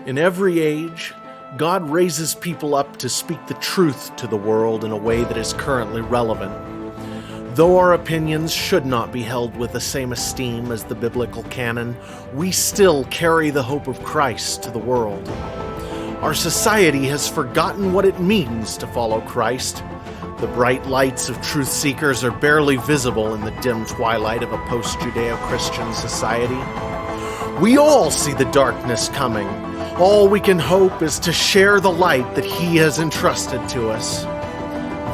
In every age, God raises people up to speak the truth to the world in a way that is currently relevant. Though our opinions should not be held with the same esteem as the biblical canon, we still carry the hope of Christ to the world. Our society has forgotten what it means to follow Christ. The bright lights of truth seekers are barely visible in the dim twilight of a post-Judeo-Christian society. We all see the darkness coming. All we can hope is to share the light that He has entrusted to us.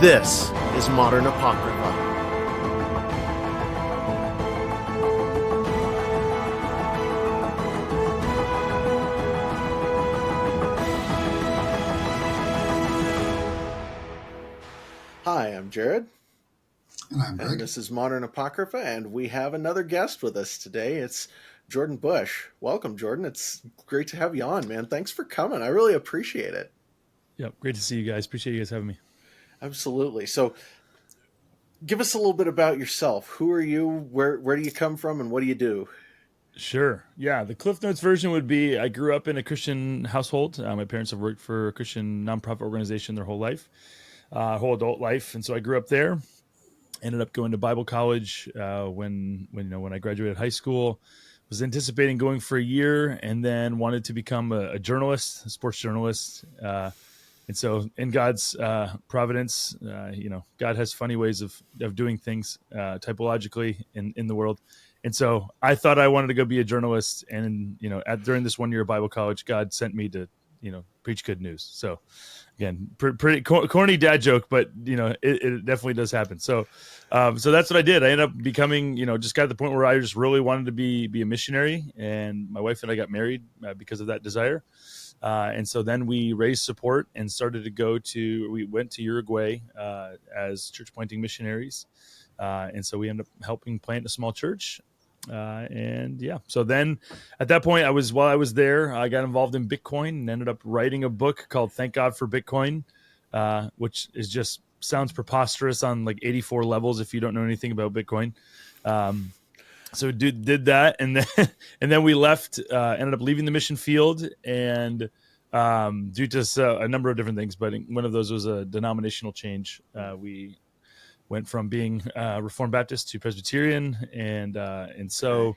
This is Modern Apocrypha. Hi, I'm Jared. And I'm Greg. And this is Modern Apocrypha, and we have another guest with us today. It's Jordan Bush. Welcome, Jordan. It's great to have you on, man. Thanks for coming. I really appreciate it. Yep, great to see you guys. Appreciate you guys having me. Absolutely. So give us a little bit about yourself. Who are you? Where do you come from, and what do you do? Sure. Yeah, the Cliff Notes version would be I grew up in a Christian household. My parents have worked for a Christian nonprofit organization their whole life, whole adult life. And so I grew up there, ended up going to Bible college when I graduated high school. Was anticipating going for a year and then wanted to become a journalist, a sports journalist. And so in God's providence, God has funny ways of doing things typologically in the world. And so I thought I wanted to go be a journalist. And, during this 1 year of Bible college, God sent me to, preach good news. So again, pretty corny dad joke, but it definitely does happen. So that's what I did. I ended up becoming, just got to the point where I just really wanted to be a missionary, and my wife and I got married because of that desire. And so then we raised support and started to we went to Uruguay as church planting missionaries. And so we ended up helping plant a small church. So then at that point while I was there, I got involved in Bitcoin and ended up writing a book called Thank God for Bitcoin, which is just sounds preposterous on like 84 levels if you don't know anything about Bitcoin. So did that, and then we left, ended up leaving the mission field, and due to a number of different things, but one of those was a denominational change. We went from being Reformed Baptist to Presbyterian, so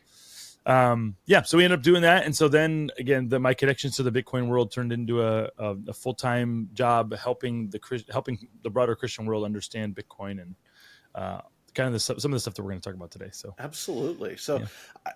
we ended up doing that. And so then again, my connections to the Bitcoin world turned into a full-time job helping the broader Christian world understand Bitcoin and kind of some of the stuff that we're going to talk about today. So absolutely. So yeah.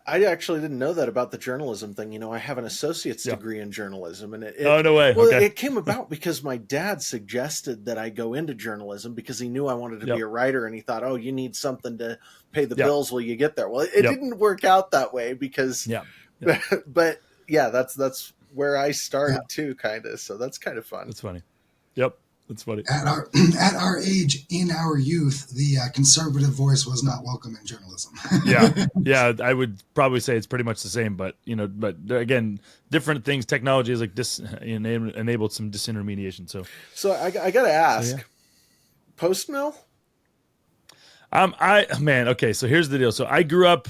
I actually didn't know that about the journalism thing. I have an associate's degree in journalism, and oh, no way. Well, okay. It came about because my dad suggested that I go into journalism because he knew I wanted to be a writer, and he thought, oh, you need something to pay the bills while you get there. Well, it didn't work out that way because, but yeah, that's where I started too, kind of. So that's kind of fun. That's funny. Yep. That's funny. At our age, in our youth, the conservative voice was not welcome in journalism. yeah, I would probably say it's pretty much the same, but again, different things. Technology has enabled some disintermediation. So I got to ask, post mill? Okay. So here's the deal. So I grew up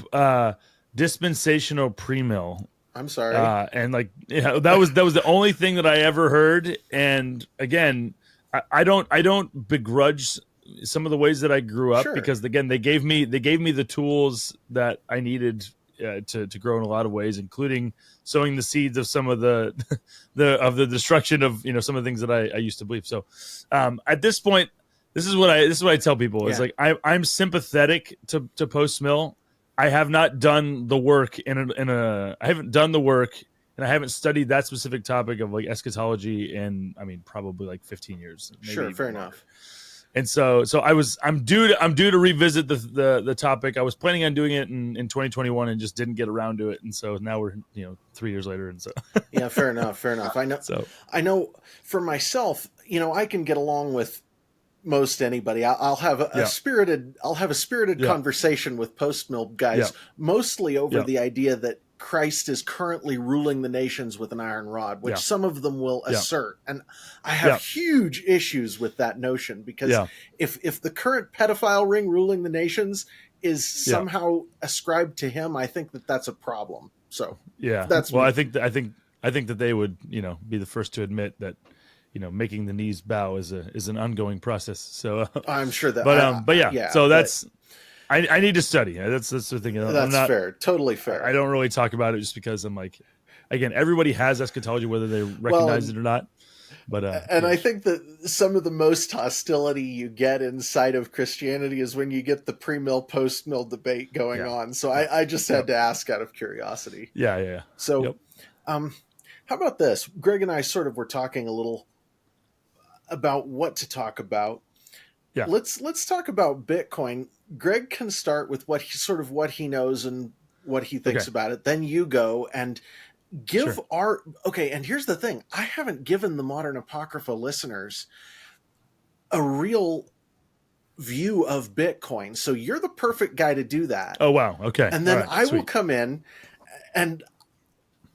dispensational pre-mill. I'm sorry. And that was the only thing that I ever heard. And again, I don't begrudge some of the ways that I grew up because again they gave me the tools that I needed to grow in a lot of ways, including sowing the seeds of some of the destruction of some of the things that I used to believe. So at this point, this is what I tell people is like I'm sympathetic to post mill. I have not done the work I haven't done the work. And I haven't studied that specific topic of eschatology in, probably 15 years. Sure, fair enough. And so I'm due to revisit the topic. I was planning on doing it in 2021 and just didn't get around to it. And so now we're 3 years later, and so yeah, fair enough. I know for myself, I can get along with most anybody. I'll have a spirited conversation with post mill guys, mostly over the idea that Christ is currently ruling the nations with an iron rod, which some of them will assert. And I have huge issues with that notion because if the current pedophile ring ruling the nations is somehow ascribed to him, I think that's a problem. So that's me. I think I think that they would, be the first to admit that, making the knees bow is an ongoing process. So, I'm sure that, but yeah, yeah, so but I need to study. That's the thing. I'm that's not, fair. Totally fair. I don't really talk about it just because I'm like, again, everybody has eschatology, whether they Well, recognize it or not. But, and yeah. I think that some of the most hostility you get inside of Christianity is when you get the pre-mill, post-mill debate going Yeah. on. So I just had to ask out of curiosity. Yeah. So, Yep. How about this? Greg and I sort of were talking a little about what to talk about. Yeah. Let's talk about Bitcoin. Greg can start with what he knows and what he thinks about it. Then you go and give okay. And here's the thing: I haven't given the Modern Apocrypha listeners a real view of Bitcoin, so you're the perfect guy to do that. Oh wow. Okay. And then I will come in, and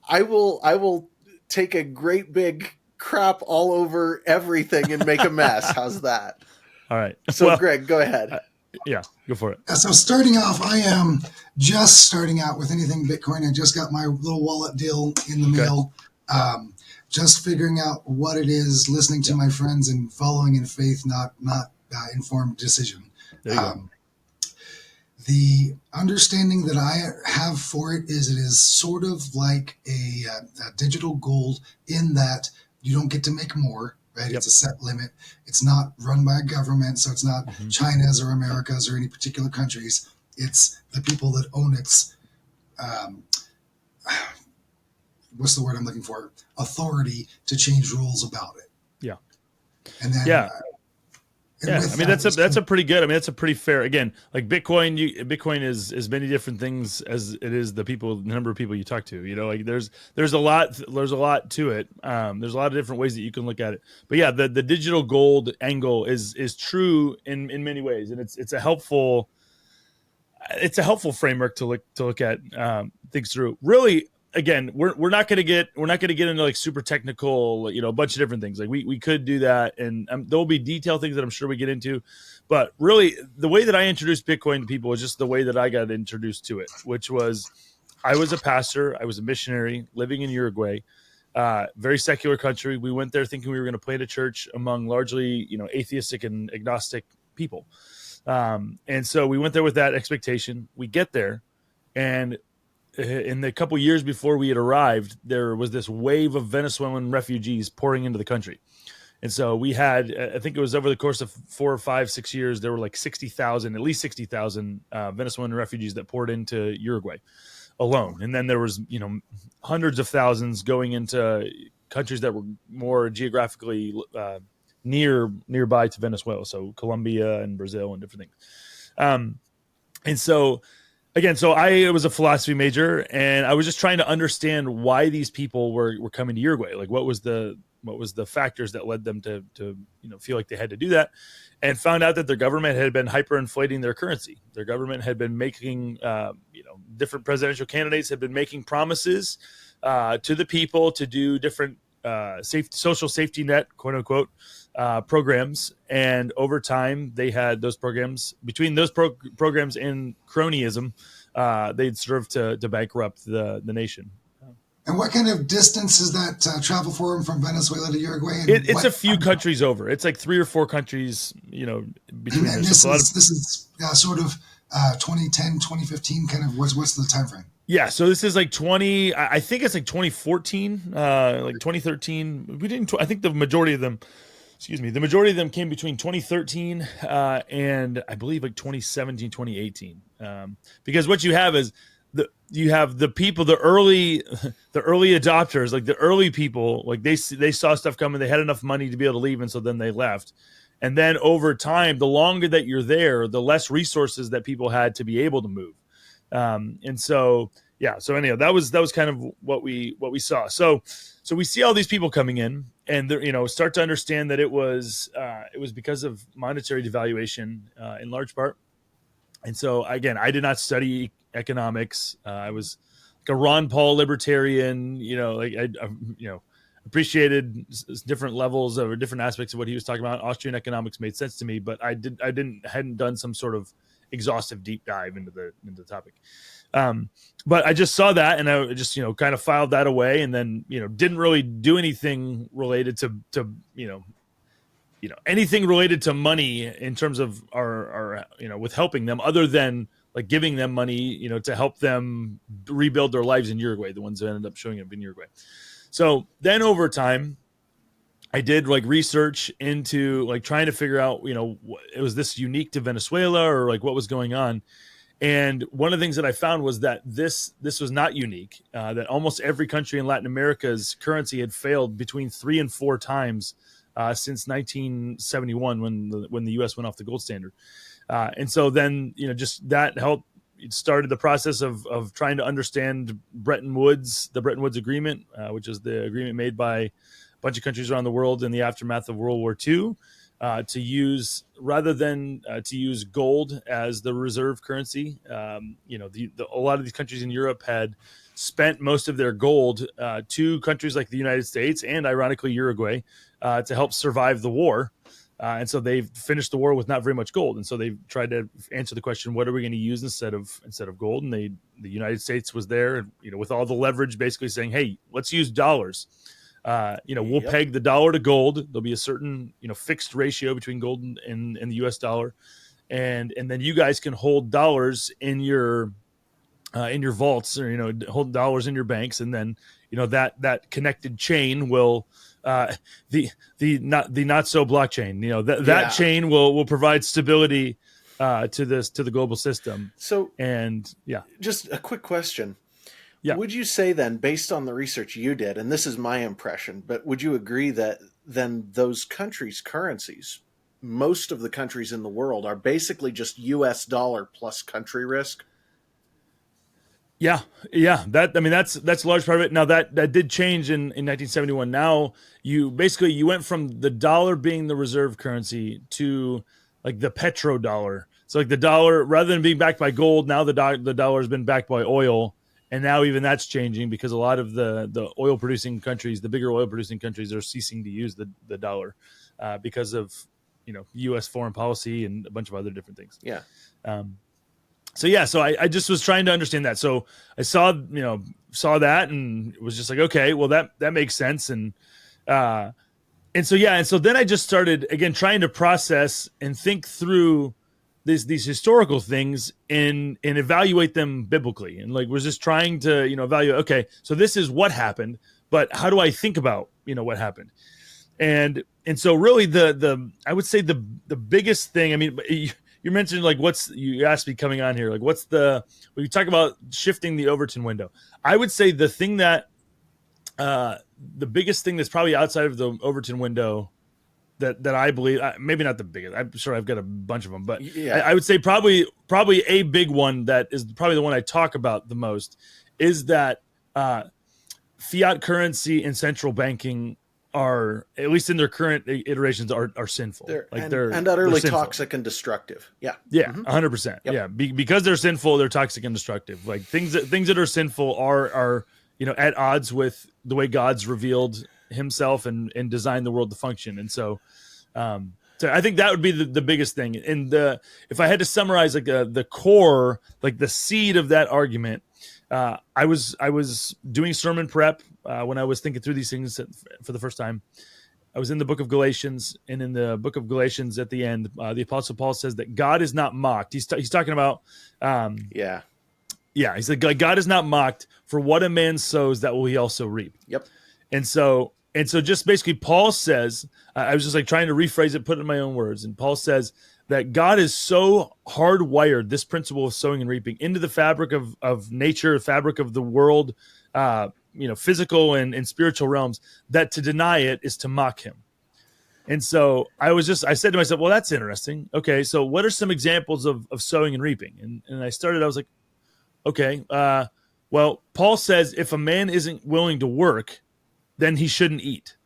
I will take a great big crap all over everything and make a mess. How's that? All right. So, Greg, go ahead. Yeah, go for it. So starting off, I am just starting out with anything Bitcoin. I just got my little wallet deal in the mail. Just figuring out what it is, listening to my friends and following in faith, not informed decision. There you go. The understanding that I have for it is sort of like a digital gold in that you don't get to make more, right? It's a set limit. It's not run by a government, so it's not China's or America's or any particular countries. It's the people that own its, what's the word I'm looking for? Authority to change rules about it. Yeah. And then, yeah. I mean, that's a pretty good. I mean, that's a pretty fair. Again, like Bitcoin is as many different things as it is the number of people you talk to. Like there's a lot to it. There's a lot of different ways that you can look at it. But yeah, the digital gold angle is true in many ways, and it's a helpful framework to look at things through. Really. Again, we're not going to get into like super technical, a bunch of different things. Like we could do that, and there will be detailed things that I'm sure we get into. But really, the way that I introduced Bitcoin to people was just the way that I got introduced to it, which was I was a pastor, I was a missionary living in Uruguay, very secular country. We went there thinking we were going to plant a church among largely atheistic and agnostic people, and so we went there with that expectation. We get there, and in the couple years before we had arrived, there was this wave of Venezuelan refugees pouring into the country. And so we had, I think it was over the course of 4 or 5, 6 years, there were like at least 60,000 Venezuelan refugees that poured into Uruguay alone. And then there was, hundreds of thousands going into countries that were more geographically nearby to Venezuela. So Colombia and Brazil and different things. And so, again, so I was a philosophy major, and I was just trying to understand why these people were coming to Uruguay. Like, what was the factors that led them to feel like they had to do that, and found out that their government had been hyperinflating their currency. Their government had been making, different presidential candidates had been making promises to the people to do different social safety net, quote unquote, programs, and over time they had those programs. Between those programs and cronyism, they'd served to bankrupt the nation. And what kind of distance is that travel for them from Venezuela to Uruguay? It's a few countries over. It's like 3 or 4 countries, between. And this is sort of 2010, 2015, kind of what's the time frame? Yeah, so this is like I think it's like 2014, like 2013. We didn't. I think the majority of them came between 2013 and I believe like 2017, 2018. Because what you have is you have the people, the early adopters, like the early people, like they saw stuff coming, they had enough money to be able to leave, and so then they left. And then over time, the longer that you're there, the less resources that people had to be able to move. And so, yeah, so anyhow, that was kind of what we saw. So we see all these people coming in, and start to understand that it was because of monetary devaluation in large part. And so again, I did not study economics. I was like a Ron Paul libertarian, I appreciated different levels or different aspects of what he was talking about. Austrian economics made sense to me, but hadn't done some sort of exhaustive deep dive into the topic. But I just saw that, and I just kind of filed that away, and then didn't really do anything related to anything related to money in terms of our with helping them, other than like giving them money to help them rebuild their lives in Uruguay, the ones that ended up showing up in Uruguay. So then over time, I did like research into like trying to figure out, was this unique to Venezuela or like what was going on? And one of the things that I found was that this was not unique, that almost every country in Latin America's currency had failed between 3 and 4 times since 1971 when the U.S. went off the gold standard. And so then, just that helped. It started the process of trying to understand the Bretton Woods Agreement, which is the agreement made by a bunch of countries around the world in the aftermath of World War II, to use rather than to use gold as the reserve currency. A lot of these countries in Europe had spent most of their gold to countries like the United States and, ironically, Uruguay to help survive the war. And so they've finished the war with not very much gold. And so they've tried to answer the question, what are we going to use instead of gold? And the United States was there, with all the leverage, basically saying, hey, let's use dollars. We'll peg the dollar to gold. There'll be a certain, fixed ratio between gold and the US dollar. And then you guys can hold dollars in your vaults, or, hold dollars in your banks. And then, that connected chain will, the not so blockchain, that chain will provide stability to the global system. So, and just a quick question. Yeah. Would you say then, based on the research you did, and this is my impression, but would you agree that then those countries' currencies, most of the countries in the world, are basically just US dollar plus country risk? Yeah. That's a large part of it. Now that did change in 1971. Now you went from the dollar being the reserve currency to like the petrodollar. So like the dollar, rather than being backed by gold, now the dollar has been backed by oil. And now even that's changing because a lot of the oil producing countries, the bigger oil producing countries, are ceasing to use the dollar because of U.S. foreign policy and a bunch of other different things. Yeah. So I just was trying to understand that. So I saw that and was just like, okay, well that makes sense. And so then I just started again trying to process and think through these historical things and evaluate them biblically, and like was just trying to evaluate. Okay, so this is what happened, but how do I think about what happened? And so really the I would say the biggest thing. I mean, you mentioned like you asked me coming on here, like when you talk about shifting the Overton window. I would say the thing that the biggest thing that's probably outside of the Overton window that I believe, maybe not the biggest, I'm sure I've got a bunch of them, but I would say probably a big one that is probably the one I talk about the most is that fiat currency and central banking are, at least in their current iterations, are sinful. They're utterly toxic and destructive. Yeah. Yeah. 100%. Yep. Yeah. Because they're sinful, they're toxic and destructive. Like things that are sinful are at odds with the way God's revealed himself and designed the world to function. And so I think that would be the biggest thing. And if I had to summarize like the core, like the seed of that argument, I was doing sermon prep when I was thinking through these things for the first time. I was in the book of Galatians, and in the book of Galatians at the end, the Apostle Paul says that God is not mocked. He's talking about he's like, God is not mocked, for what a man sows, that will he also reap. Yep. And so just basically Paul says, I was just like trying to rephrase it, put it in my own words. And Paul says that God is so hardwired this principle of sowing and reaping into the fabric of nature, fabric of the world, physical and spiritual realms, that to deny it is to mock him. And so I said to myself, well, that's interesting. Okay. So what are some examples of sowing and reaping? And I was like, okay, well, Paul says if a man isn't willing to work, then he shouldn't eat.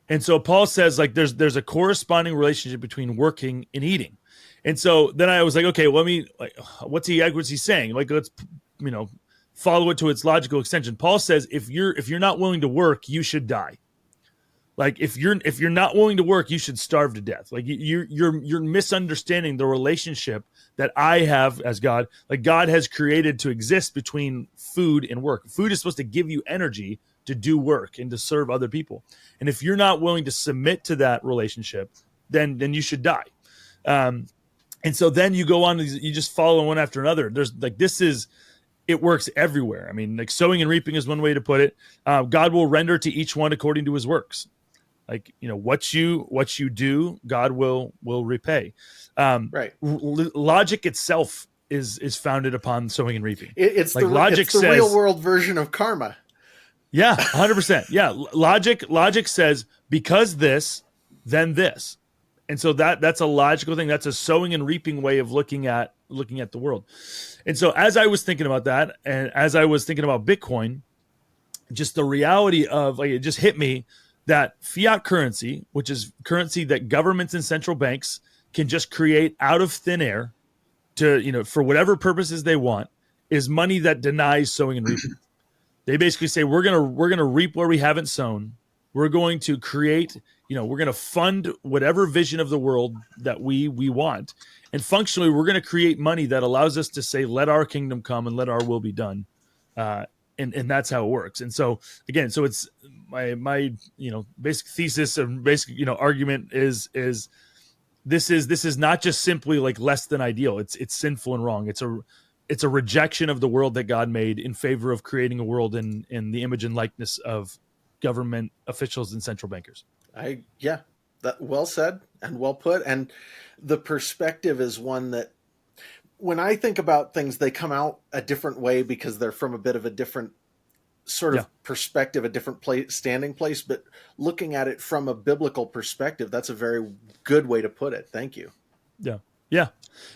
And so Paul says like there's a corresponding relationship between working and eating. And so then I was like, okay, well, what's he saying? Like, let's follow it to its logical extension. Paul says if you're not willing to work, you should die. Like if you're not willing to work, you should starve to death. Like you're misunderstanding the relationship that I have as God. Like God has created to exist between food and work. Food is supposed to give you energy to do work and to serve other people. And if you're not willing to submit to that relationship, then you should die. And so then you go on, you just follow one after another. There's like, it works everywhere. I mean, like sowing and reaping is one way to put it. God will render to each one according to his works. Like, what you do, God will repay. Right. Logic itself is founded upon sowing and reaping. It's like it's the real world version of karma. Yeah, 100%. Yeah, logic says because this, then this. And so that's a logical thing. That's a sowing and reaping way of looking at the world. And so as I was thinking about that, and as I was thinking about Bitcoin, just the reality of, like, it just hit me that fiat currency, which is currency that governments and central banks can just create out of thin air to, for whatever purposes they want, is money that denies sowing and reaping. They basically say, we're gonna reap where we haven't sown. We're going to create, we're going to fund whatever vision of the world that we want. And functionally, we're going to create money that allows us to say, let our kingdom come and let our will be done. And that's how it works. And so, again, so it's my basic thesis and basic, argument is this is not just simply like less than ideal. It's sinful and wrong. It's a rejection of the world that God made in favor of creating a world in the image and likeness of government officials and central bankers. That well said and well put. And the perspective is one that when I think about things, they come out a different way because they're from a bit of a different sort of perspective, a different standing place. But looking at it from a biblical perspective, that's a very good way to put it. Thank you. Yeah.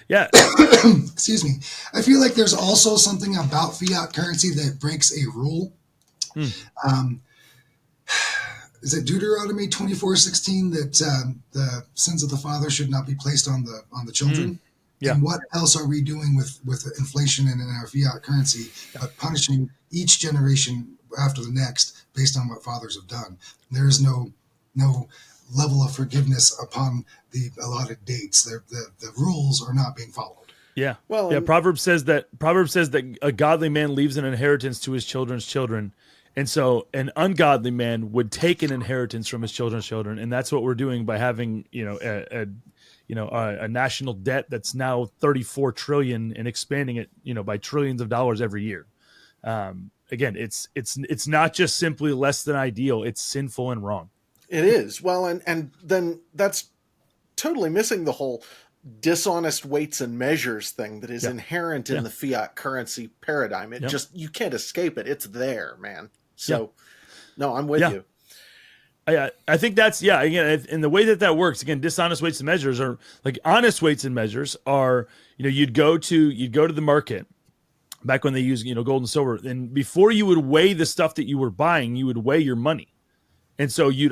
Excuse me. I feel like there's also something about fiat currency that breaks a rule. Is it Deuteronomy 24:16 that the sins of the father should not be placed on the children? Yeah. And what else are we doing with inflation and in our fiat currency, but punishing each generation after the next based on what fathers have done? There is no level of forgiveness upon the allotted dates. The rules are not being followed. Yeah. Well, Proverbs says that a godly man leaves an inheritance to his children's children. And so an ungodly man would take an inheritance from his children's children. And that's what we're doing by having, a national debt that's now 34 trillion and expanding it, by trillions of dollars every year. Again, it's not just simply less than ideal. It's sinful and wrong. It is. Well, and then that's totally missing the whole dishonest weights and measures thing that is inherent in the fiat currency paradigm. It just, you can't escape it. It's there, man. So no, I'm with you. I think that's, again, and the way that works, again, dishonest weights and measures are like honest weights and measures are, you'd go to the market back when they used, gold and silver. And before you would weigh the stuff that you were buying, you would weigh your money. And so you'd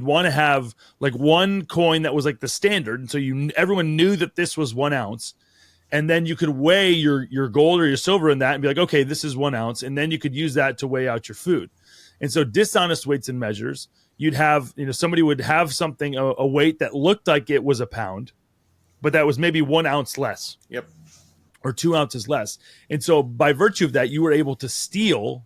want to have like one coin that was like the standard. And so everyone knew that this was 1 ounce. And then you could weigh your gold or your silver in that and be like, okay, this is 1 ounce. And then you could use that to weigh out your food. And so dishonest weights and measures, you'd have, somebody would have something, a weight that looked like it was a pound, but that was maybe 1 ounce less. Yep. Or 2 ounces less. And so by virtue of that, you were able to steal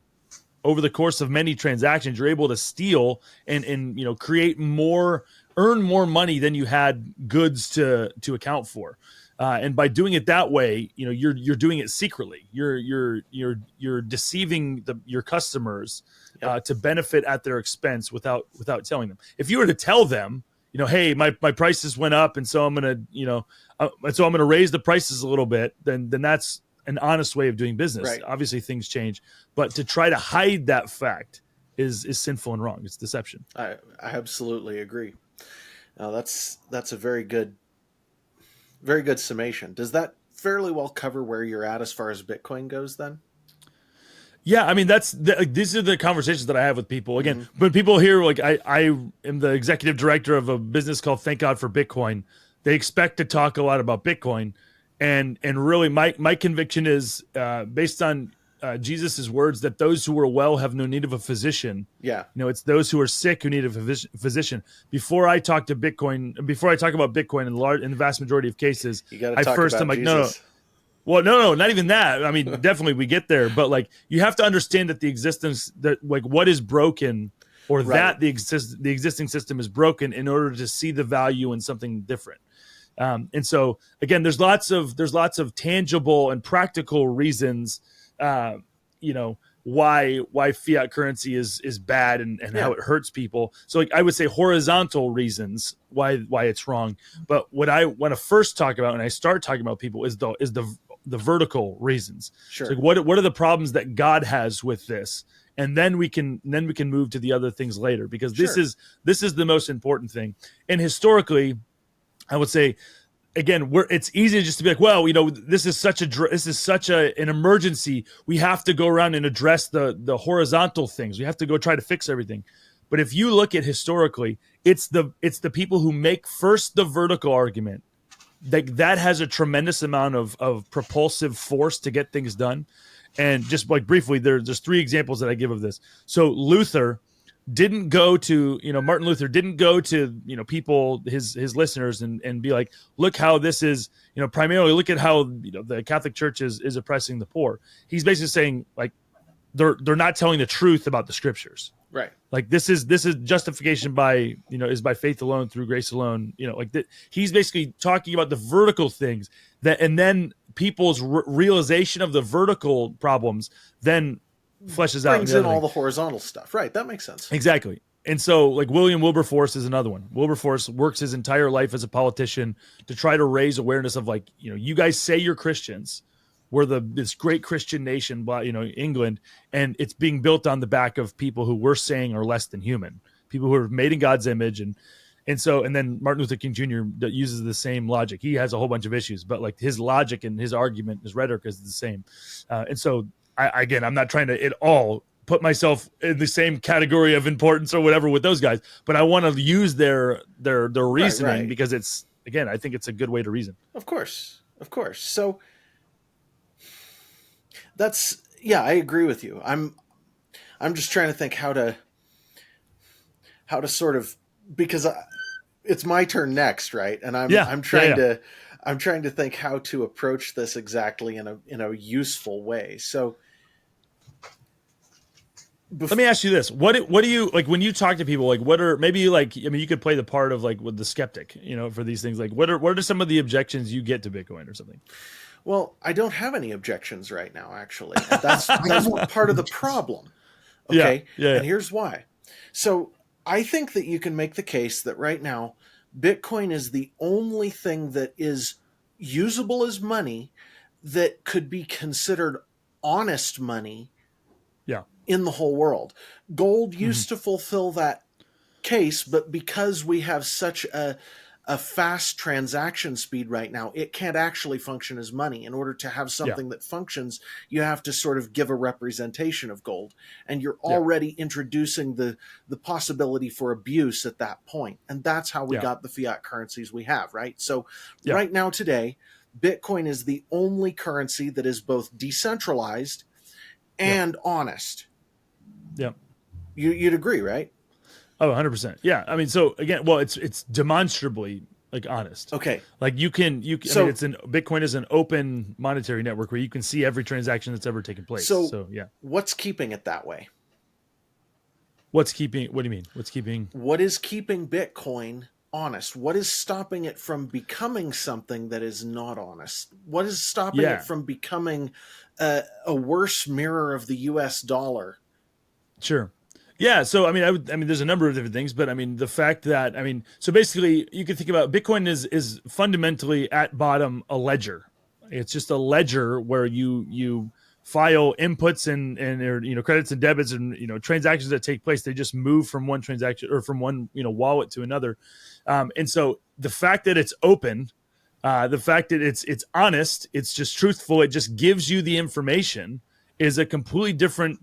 over the course of many transactions. You're able to steal and create more, earn more money than you had goods to account for. And by doing it that way, you're doing it secretly. You're deceiving your customers to benefit at their expense without telling them. If you were to tell them, hey, my prices went up, and so I'm gonna raise the prices a little bit, then that's an honest way of doing business. Right. Obviously, things change, but to try to hide that fact is sinful and wrong. It's deception. I absolutely agree. That's a very good summation. Does that fairly well cover where you're at as far as Bitcoin goes then? Yeah, I mean, these are the conversations that I have with people. Again, when people hear, like, I am the executive director of a business called Thank God for Bitcoin, they expect to talk a lot about Bitcoin. And really my conviction is based on Jesus's words that those who are well have no need of a physician. Yeah. It's those who are sick who need a physician. Before I talk about Bitcoin in the vast majority of cases, You got to I talk first about I'm like, Jesus. no. Well, no, not even that. I mean, definitely we get there, but like you have to understand that what is broken, or Right. that the existing system is broken in order to see the value in something different. And so again, there's lots of tangible and practical reasons, why fiat currency is bad and how it hurts people. So like I would say horizontal reasons why it's wrong. But what I want to first talk about, and I start talking about people, is the vertical reasons. Sure. So like what are the problems that God has with this? And then we can move to the other things later, because this is the most important thing. And historically, I would say, again, it's easy just to be like, well, this is such an emergency. We have to go around and address the horizontal things. We have to go try to fix everything. But if you look at historically, it's the people who make first the vertical argument that has a tremendous amount of propulsive force to get things done. And just like briefly, there's 3 examples that I give of this. So Luther didn't go to, Martin Luther didn't go to, people, his listeners and be like, look how this is, primarily look at how, the Catholic Church is oppressing the poor. He's basically saying like, they're not telling the truth about the scriptures. Right. Like this is justification by, is by faith alone through grace alone. He's basically talking about the vertical things and then people's realization of the vertical problems then fleshes out. Brings in all the horizontal stuff. Right. That makes sense. Exactly. And so like William Wilberforce is another one. Wilberforce works his entire life as a politician to try to raise awareness of like, you guys say you're Christians. We're this great Christian nation, England, and it's being built on the back of people who we're saying are less than human, people who are made in God's image. And then Martin Luther King Jr. uses the same logic. He has a whole bunch of issues, but like his logic and his argument, his rhetoric is the same. And so I'm not trying to at all put myself in the same category of importance or whatever with those guys, but I want to use their reasoning right. because I think it's a good way to reason. Of course. So I agree with you. I'm just trying to think how to sort of, because it's my turn next, right? And I'm trying to think how to approach this exactly in a useful way. So let me ask you this: what do you like when you talk to people? Like, what are maybe like? I mean, you could play the part of like with the skeptic, for these things. Like, what are some of the objections you get to Bitcoin or something? Well, I don't have any objections right now, actually. And that's part of the problem. Okay, yeah. And here's why. So I think that you can make the case that right now, Bitcoin is the only thing that is usable as money that could be considered honest money in the whole world. Gold used to fulfill that case, but because we have such a fast transaction speed right now, it can't actually function as money. In order to have something that functions, you have to sort of give a representation of gold. And you're already introducing the possibility for abuse at that point. And that's how we got the fiat currencies we have, right? So right now today, Bitcoin is the only currency that is both decentralized and honest. Yeah. You'd agree, right? Oh, 100%. Yeah. I mean, so again, well, it's demonstrably like honest. Okay. Like Bitcoin is an open monetary network where you can see every transaction that's ever taken place. So yeah. What's keeping it that way? What do you mean? What is keeping Bitcoin honest? What is stopping it from becoming something that is not honest? What is stopping it from becoming a worse mirror of the US dollar? Sure. Yeah. So, I mean, there's a number of different things, but I mean, the fact that, so basically you can think about Bitcoin is fundamentally at bottom a ledger. It's just a ledger where you file inputs and credits and debits and, transactions that take place. They just move from one transaction or from one, wallet to another. And so the fact that it's open, the fact that it's honest, it's just truthful, it just gives you the information, is a completely different,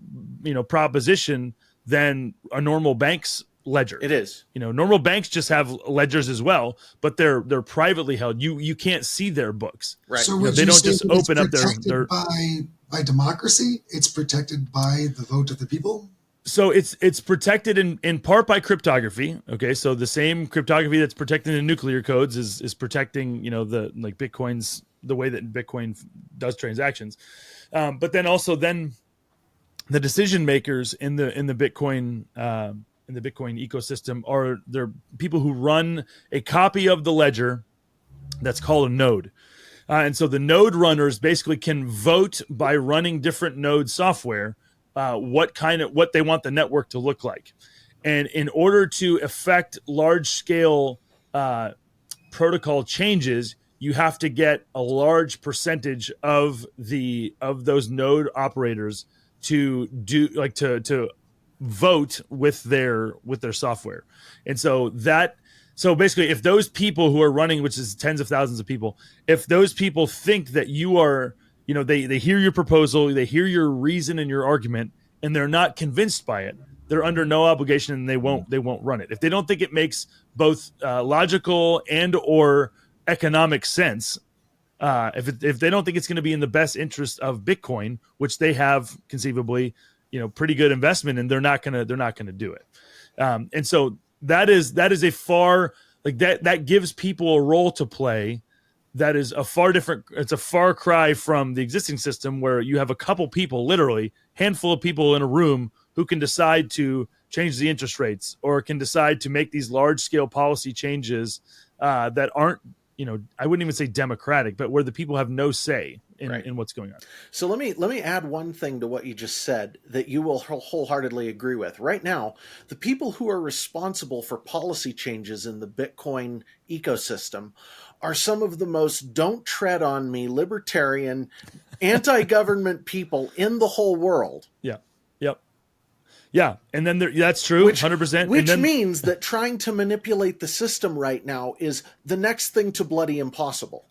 proposition than a normal bank's ledger. It is. Normal banks just have ledgers as well, but they're privately held. You can't see their books. Right. So they don't just open up their by By democracy, it's protected by the vote of the people. So it's protected in part by cryptography. Okay, so the same cryptography that's protecting the nuclear codes is protecting, the like Bitcoin's, the way that Bitcoin does transactions. But then also then the decision makers in the Bitcoin ecosystem are there people who run a copy of the ledger that's called a node. And so the node runners basically can vote by running different node software what they want the network to look like. And in order to affect large scale protocol changes, you have to get a large percentage of those node operators to do to vote with their software. And so basically, if those people who are running, which is tens of thousands of people, if those people think that you are, they hear your proposal, they hear your reason and your argument, and they're not convinced by it, they're under no obligation, and they won't run it. If they don't think it makes both logical and or economic sense, if they don't think it's going to be in the best interest of Bitcoin, which they have conceivably, pretty good investment, and they're not gonna do it. And so that is a far like that gives people a role to play. That is a far different. It's a far cry from the existing system where you have a couple people, literally handful of people in a room who can decide to change the interest rates or can decide to make these large scale policy changes that aren't, I wouldn't even say democratic, but where the people have no say in what's going on. So let me add one thing to what you just said that you will wholeheartedly agree with. Right now, the people who are responsible for policy changes in the Bitcoin ecosystem are some of the most don't tread on me, libertarian, anti-government people in the whole world. Yeah. Yep. Yeah, and then that's true, 100%. Which means that trying to manipulate the system right now is the next thing to bloody impossible.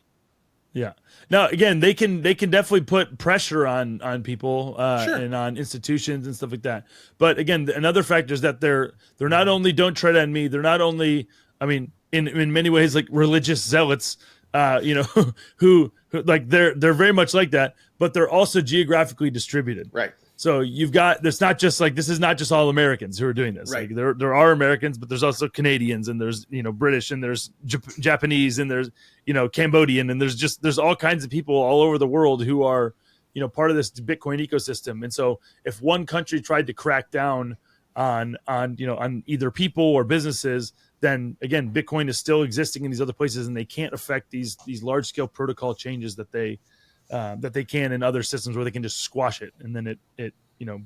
Yeah. Now, again, they can definitely put pressure on people Sure. and on institutions and stuff like that. But again, another factor is that they're not only don't tread on me, they're not only, I mean, in many ways like religious zealots, who like they're very much like that, but they're also geographically distributed. Right. So you've got, this is not just all Americans who are doing this. Right. Like there are Americans, but there's also Canadians, and there's, British, and there's Japanese, and there's, Cambodian, and there's all kinds of people all over the world who are, part of this Bitcoin ecosystem. And so if one country tried to crack down on either people or businesses, then again, Bitcoin is still existing in these other places, and they can't affect these large scale protocol changes that they can in other systems where they can just squash it, and then it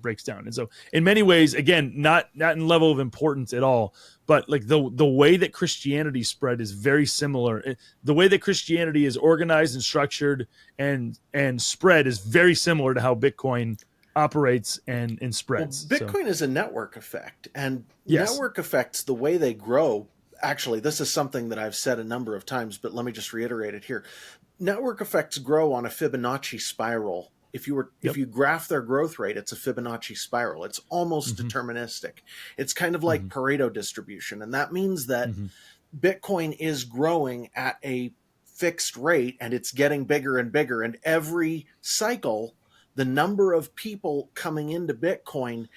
breaks down. And so in many ways, again, not in level of importance at all, but like the way that Christianity spread is very similar. The way that Christianity is organized and structured and spread is very similar to how Bitcoin operates and spreads. Well, Bitcoin is a network effect, and Yes. network effects, the way they grow, actually, this is something that I've said a number of times, but let me just reiterate it here. Network effects grow on a Fibonacci spiral. If you graph their growth rate, it's a Fibonacci spiral. It's almost deterministic. It's kind of like Pareto distribution. And that means that Bitcoin is growing at a fixed rate, and it's getting bigger and bigger. And every cycle, the number of people coming into Bitcoin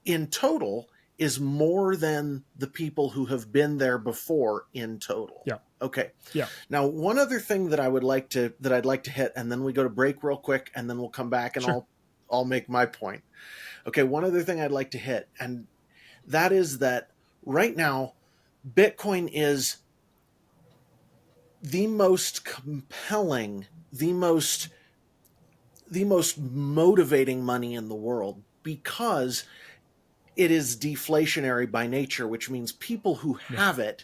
in total is more than the people who have been there before in total. Yeah. Okay. Yeah. Now, one other thing that I'd like to hit, and then we go to break real quick, and then we'll come back and Sure. I'll make my point. Okay. One other thing I'd like to hit, and that is that right now, Bitcoin is the most compelling, the most motivating money in the world, because it is deflationary by nature, which means people who have it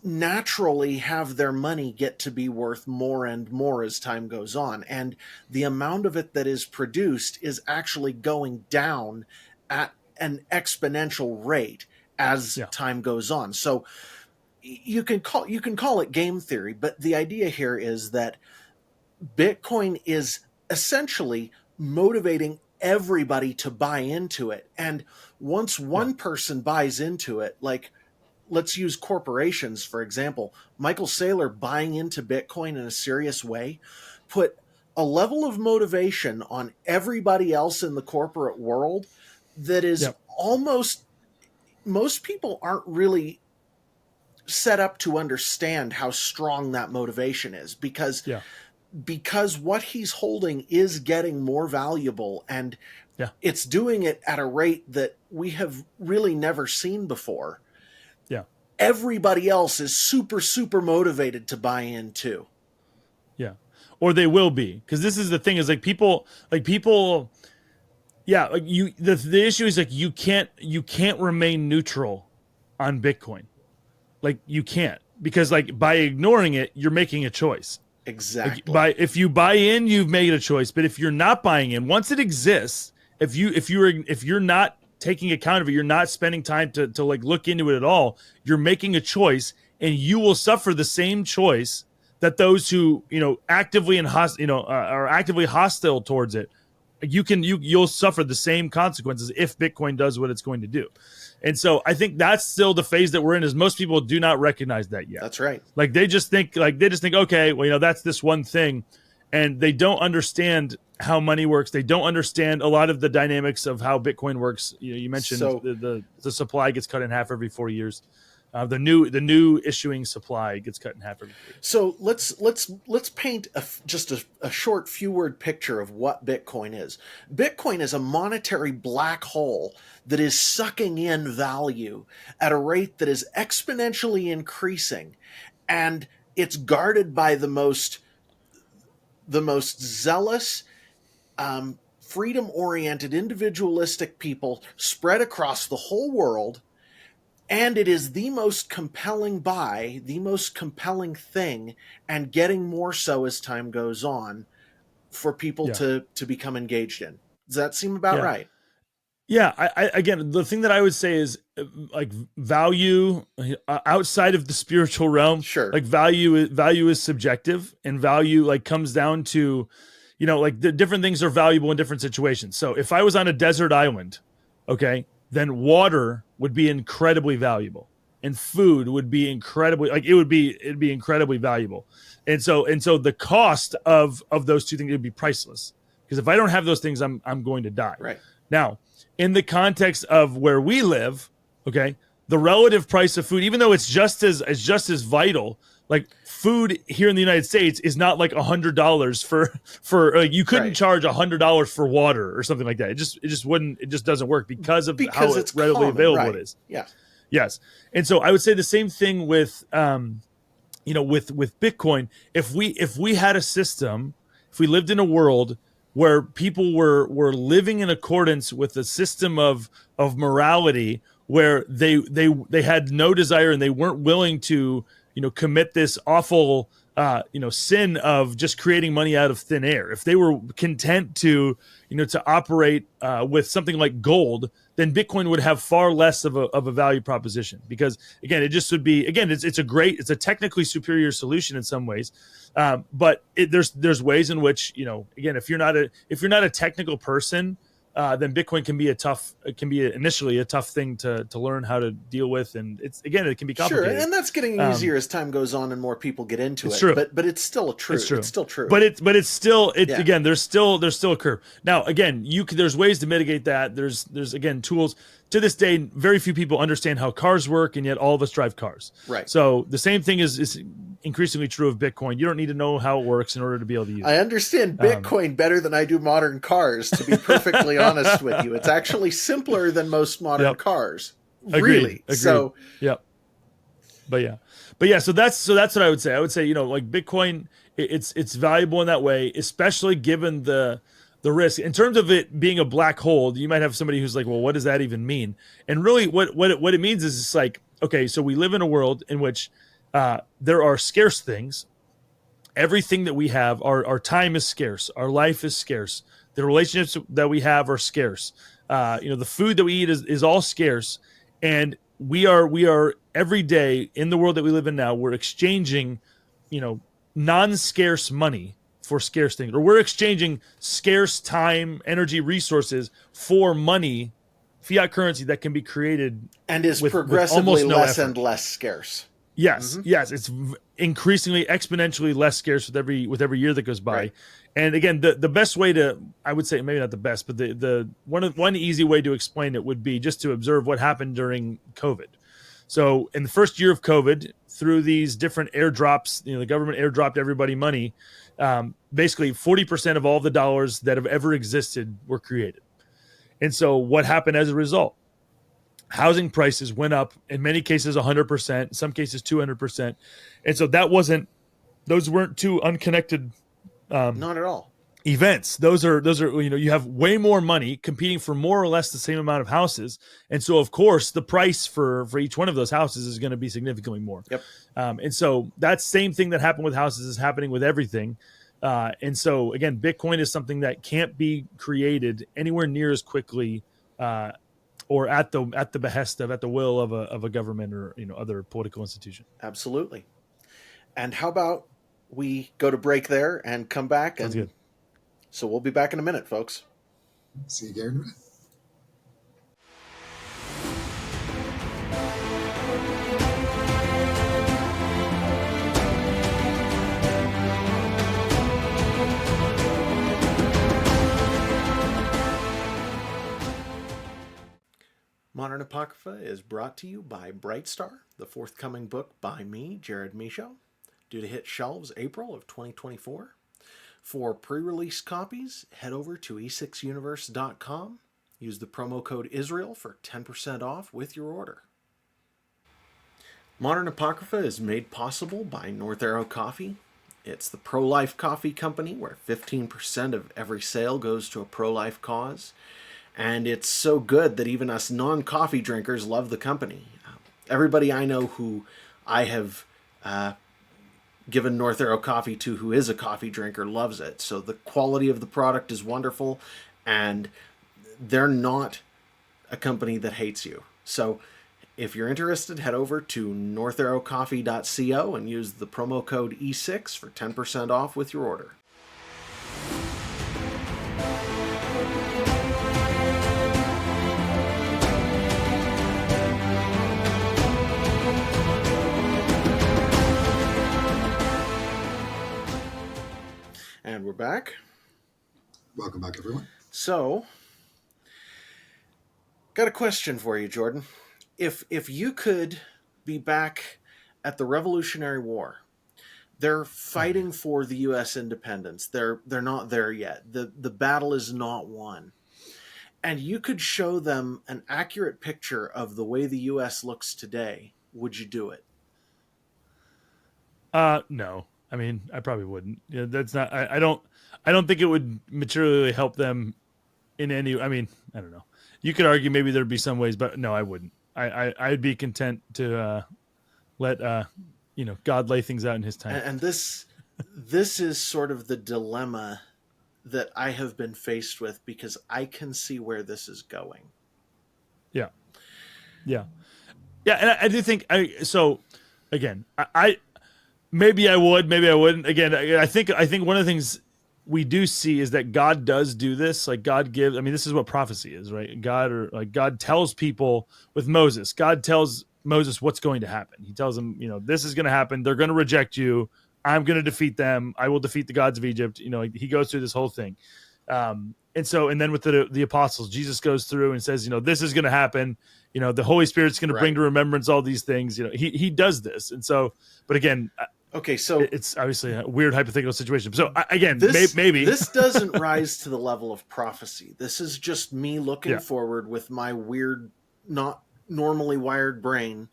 naturally have their money get to be worth more and more as time goes on. And the amount of it that is produced is actually going down at an exponential rate as time goes on. So you can call it game theory, but the idea here is that Bitcoin is essentially motivating everybody to buy into it. And once one person buys into it, like, let's use corporations, for example. Michael Saylor buying into Bitcoin in a serious way put a level of motivation on everybody else in the corporate world that is Yep. almost, most people aren't really set up to understand how strong that motivation is, because Yeah. what he's holding is getting more valuable, and Yeah. it's doing it at a rate that we have really never seen before. Yeah. Everybody else is super motivated to buy in too. Yeah. Or they will be, because this is the thing, is like people, yeah, like the issue is like you can't remain neutral on Bitcoin. Like you can't, because like by ignoring it, you're making a choice. Like Exactly. if you buy in, you've made a choice. But if you're not buying in, once it exists, if you're not taking account of it, you're not spending time to like look into it at all, you're making a choice, and you will suffer the same choice that those who actively are actively hostile towards it. You'll suffer the same consequences if Bitcoin does what it's going to do. And so I think that's still the phase that we're in, is most people do not recognize that yet. That's right. Like they just think, okay, well, that's this one thing. And they don't understand how money works. They don't understand a lot of the dynamics of how Bitcoin works. You mentioned the supply gets cut in half every 4 years. The new issuing supply gets cut in half every 4 years. So let's paint just a short few word picture of what Bitcoin is. Bitcoin is a monetary black hole that is sucking in value at a rate that is exponentially increasing, and it's guarded by the most zealous, freedom-oriented, individualistic people spread across the whole world. And it is the most compelling buy, the most compelling thing, and getting more so as time goes on for people to become engaged in. Does that seem about right? Yeah. I again, the thing that I would say is like value outside of the spiritual realm. Sure. Like value is subjective, and value like comes down to, like the different things are valuable in different situations. So if I was on a desert island, okay, then water would be incredibly valuable, and food would be it'd be incredibly valuable. And so the cost of those two things would be priceless, because if I don't have those things, I'm going to die. Right. Now, in the context of where we live, okay, the relative price of food, even though it's just as vital, like food here in the United States is not like $100 for like you couldn't charge $100 for water or something like that. It just doesn't work because how it's readily common, available right. it is. Yeah. Yes. And so I would say the same thing with with Bitcoin. If we had a system, if we lived in a world where people were living in accordance with a system of morality, where they had no desire and they weren't willing to commit this awful sin of just creating money out of thin air. If they were content to to operate with something like gold, then Bitcoin would have far less of a value proposition, because again, it just would be, again, it's a technically superior solution in some ways, but there's ways in which again, if you're not a technical person, then Bitcoin can be initially a tough thing to learn how to deal with, and it can be complicated. Sure, and that's getting easier as time goes on and more people get into it. True. But it's still true. It's still true. But it's still again, there's still a curve. Now again, there's ways to mitigate that. There's again tools. To this day, very few people understand how cars work, and yet all of us drive cars. Right. So the same thing is increasingly true of Bitcoin. You don't need to know how it works in order to be able to use it. I understand Bitcoin better than I do modern cars, to be perfectly honest with you. It's actually simpler than most modern cars. Really. Agreed. So yep. But yeah, so that's what I would say. I would say, like Bitcoin, it's valuable in that way, especially given the risk. In terms of it being a black hole, you might have somebody who's like, well, what does that even mean? And really what it means is, it's like, okay, so we live in a world in which there are scarce things. Everything that we have, our time is scarce. Our life is scarce. The relationships that we have are scarce. The food that we eat is all scarce. And we are every day in the world that we live in now, we're exchanging, non-scarce money for scarce things, or we're exchanging scarce time, energy, resources for money, fiat currency that can be created and is with progressively almost no less effort. and less scarce. Yes, yes, it's increasingly exponentially less scarce with every year that goes by. Right. And again, the best way to, I would say, maybe not the best, but the one easy way to explain it would be just to observe what happened during COVID. So in the first year of COVID, through these different airdrops, the government airdropped everybody money. Basically, 40% of all the dollars that have ever existed were created. And so what happened as a result? Housing prices went up, in many cases 100%, in some cases 200%. And so those weren't two unconnected Not at all. events. Those are you have way more money competing for more or less the same amount of houses. And so of course the price for each one of those houses is going to be significantly more. Yep. And so that same thing that happened with houses is happening with everything. And so again, Bitcoin is something that can't be created anywhere near as quickly or at the behest of, at the will of a government or other political institution. Absolutely. And how about we go to break there and come back? Sounds good. So we'll be back in a minute, folks. See you, Gary. Modern Apocrypha is brought to you by Brightstar, the forthcoming book by me, Jared Michaud, due to hit shelves April of 2024. For pre-release copies, head over to e6universe.com. Use the promo code Israel for 10% off with your order. Modern Apocrypha is made possible by North Arrow Coffee. It's the pro-life coffee company where 15% of every sale goes to a pro-life cause. And it's so good that even us non-coffee drinkers love the company. Everybody I know who I have given North Arrow coffee to who is a coffee drinker loves it. So the quality of the product is wonderful, and they're not a company that hates you. So if you're interested, head over to northarrowcoffee.co and use the promo code E6 for 10% off with your order. And we're back. Welcome back, everyone. So, got a question for you, Jordan. If you could be back at the Revolutionary War, they're fighting for the U.S. independence. They're not there yet. The battle is not won. And you could show them an accurate picture of the way the U.S. looks today. Would you do it? No. I mean, I probably wouldn't. Yeah, that's not. I don't think it would materially help them in any. I mean, I don't know. You could argue maybe there'd be some ways, but no, I wouldn't. I'd be content to let God lay things out in His time. And this is sort of the dilemma that I have been faced with, because I can see where this is going. Yeah. And I do think so. Again, I maybe I would, maybe I wouldn't. Again, I think one of the things we do see is that God does do this. Like God gives. I mean, this is what prophecy is, right? God tells people with Moses. God tells Moses what's going to happen. He tells him, this is going to happen. They're going to reject you. I'm going to defeat them. I will defeat the gods of Egypt. He goes through this whole thing. And then with the apostles, Jesus goes through and says, this is going to happen. The Holy Spirit's going to bring to remembrance all these things. He does this. And so, but again, okay, so it's obviously a weird hypothetical situation. So again, maybe this doesn't rise to the level of prophecy. This is just me looking forward with my weird, not normally wired brain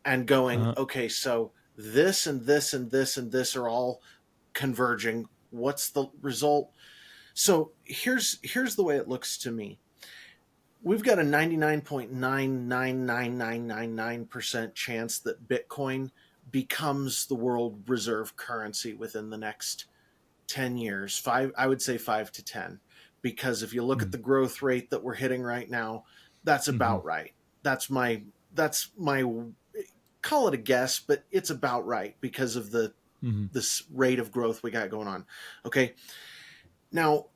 and going, okay, so this and this and this and this are all converging. What's the result? So here's the way it looks to me. We've got a 99.999999% chance that Bitcoin becomes the world reserve currency within the next 10 years. I would say 5 to 10, because if you look at the growth rate that we're hitting right now, that's about right. That's my call it a guess, but it's about right because of this rate of growth we got going on. Okay. Now,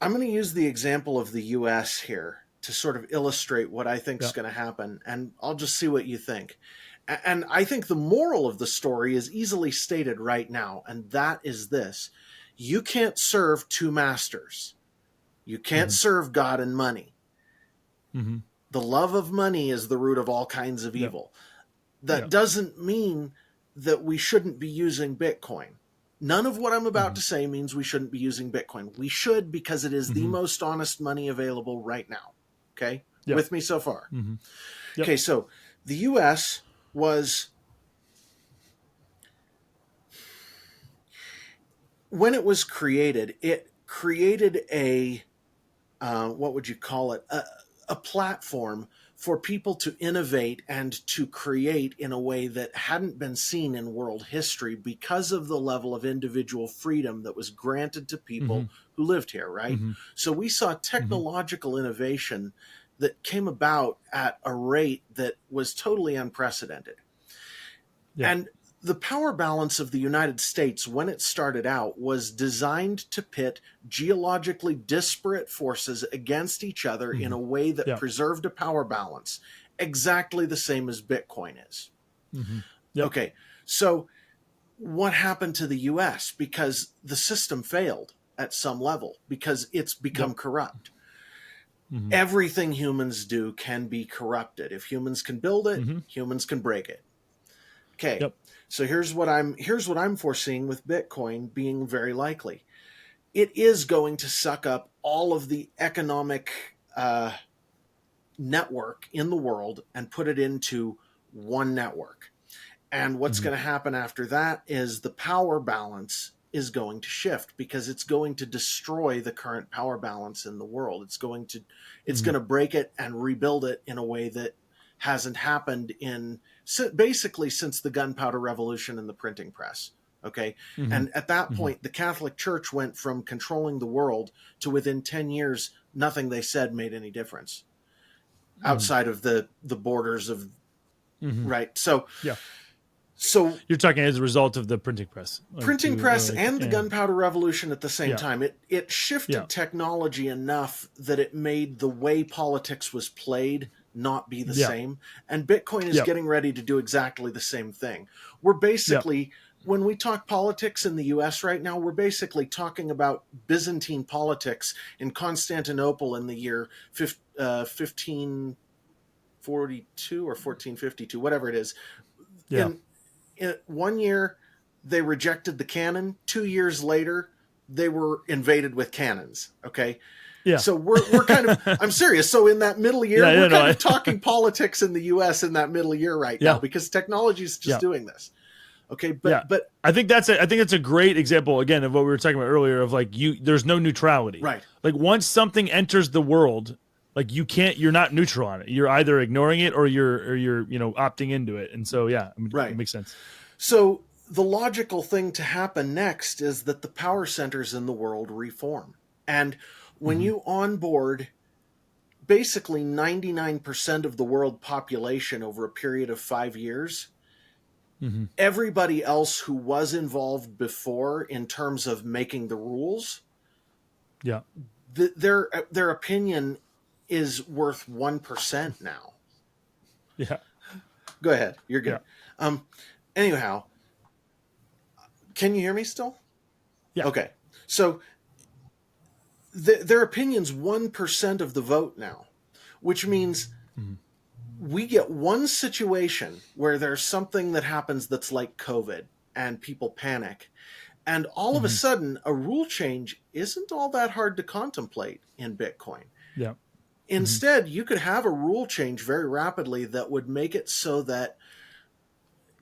I'm going to use the example of the US here to sort of illustrate what I think is going to happen, and I'll just see what you think. And I think the moral of the story is easily stated right now, and that is this: you can't serve two masters. You can't serve God and money. Mm-hmm. The love of money is the root of all kinds of evil. That doesn't mean that we shouldn't be using Bitcoin. None of what I'm about to say means we shouldn't be using Bitcoin. We should, because it is the most honest money available right now. Okay? With me so far? Okay, so the U.S. was, when it was created, it created a, what would you call it? A platform for people to innovate and to create in a way that hadn't been seen in world history because of the level of individual freedom that was granted to people who lived here, right? So we saw technological innovation that came about at a rate that was totally unprecedented. And the power balance of the United States, when it started out, was designed to pit geologically disparate forces against each other in a way that preserved a power balance, exactly the same as Bitcoin is. Okay, so what happened to the US? Because the system failed at some level, because it's become corrupt. Everything humans do can be corrupted. If humans can build it, humans can break it. Okay. So here's what I'm foreseeing with Bitcoin being very likely. It is going to suck up all of the economic network in the world and put it into one network. And what's going to happen after that is the power balance is going to shift, because it's going to destroy the current power balance in the world. It's going to break it and rebuild it in a way that hasn't happened in basically since the gunpowder revolution and the printing press. Okay. And at that point, the Catholic Church went from controlling the world to, within 10 years, nothing they said made any difference outside of the borders of, right. So you're talking as a result of the printing press, and the gunpowder revolution at the same time. It shifted technology enough that it made the way politics was played not be the same. And Bitcoin is getting ready to do exactly the same thing. We're basically, when we talk politics in the US right now, we're basically talking about Byzantine politics in Constantinople in the year 1542 or 1452, whatever it is. In 1 year, they rejected the canon. 2 years later, they were invaded with cannons. Okay. So we're kind of, I'm serious. So in that middle year, we're kind of talking politics in the US in that middle year right now, because technology is just doing this. Okay. But I think that's a great example, again, of what we were talking about earlier, of like, there's no neutrality, right? Like, once something enters the world, like, you're not neutral on it. You're either ignoring it or you're opting into it. And so, it makes sense. So the logical thing to happen next is that the power centers in the world reform. And when you onboard basically 99% of the world population over a period of 5 years, everybody else who was involved before in terms of making the rules, their opinion is worth 1% now. Go ahead. You're good. Anyhow, can you hear me still? Okay. So their opinion's 1% of the vote now, which means we get one situation where there's something that happens that's like COVID and people panic. And all of a sudden, a rule change isn't all that hard to contemplate in Bitcoin. Instead, you could have a rule change very rapidly that would make it so that,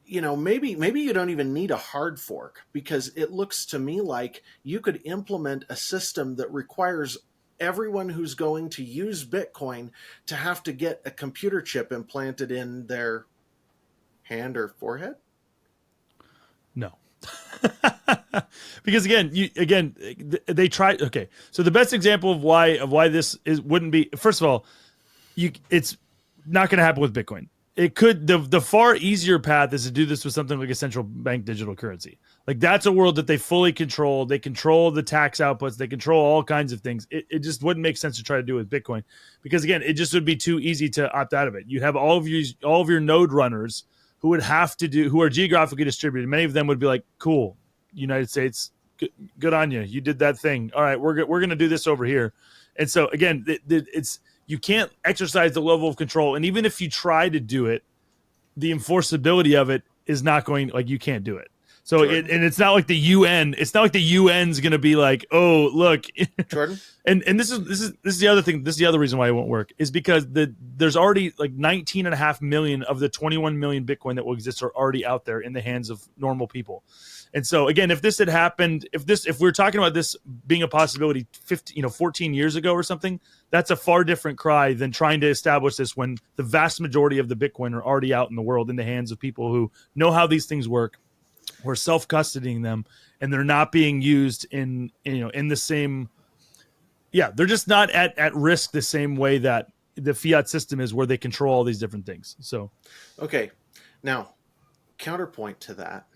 maybe you don't even need a hard fork, because it looks to me like you could implement a system that requires everyone who's going to use Bitcoin to have to get a computer chip implanted in their hand or forehead. No. Because they tried. Okay. So the best example of why this wouldn't be, first of all, it's not going to happen with Bitcoin. It could, the far easier path is to do this with something like a central bank digital currency. Like, that's a world that they fully control. They control the tax outputs. They control all kinds of things. It just wouldn't make sense to try to do it with Bitcoin, because, again, it just would be too easy to opt out of it. You'd have all of your node runners who are geographically distributed. Many of them would be like, cool, United States, good on you. You did that thing. All right, we're going to do this over here. And so again, it's you can't exercise the level of control. And even if you try to do it, the enforceability of it is not going, like, you can't do it. So and it's not like the UN. It's not like the UN's going to be like, oh, look, Jordan. and this is the other thing. This is the other reason why it won't work, is because there's already like 19.5 million of the 21 million Bitcoin that will exist are already out there in the hands of normal people. And so again, if this had happened, if we're talking about this being a possibility 14 years ago or something, that's a far different cry than trying to establish this when the vast majority of the Bitcoin are already out in the world in the hands of people who know how these things work, who are self-custodying them, and they're not being used in the same. Yeah, they're just not at risk the same way that the fiat system is, where they control all these different things. So, okay, now counterpoint to that.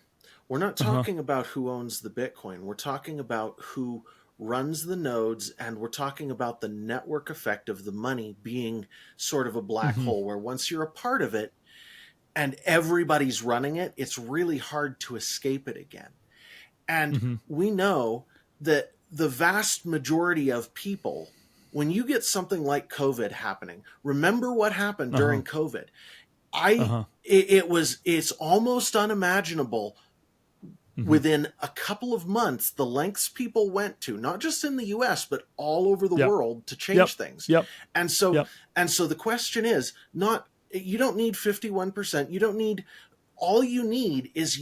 We're not talking about who owns the Bitcoin. We're talking about who runs the nodes, and we're talking about the network effect of the money being sort of a black hole, where once you're a part of it and everybody's running it, it's really hard to escape it again. And we know that the vast majority of people, when you get something like COVID happening, remember what happened during COVID. It's almost unimaginable. Within a couple of months, the lengths people went to, not just in the US, but all over the world, to change things. And so the question is not, you don't need 51%. You don't need, all you need is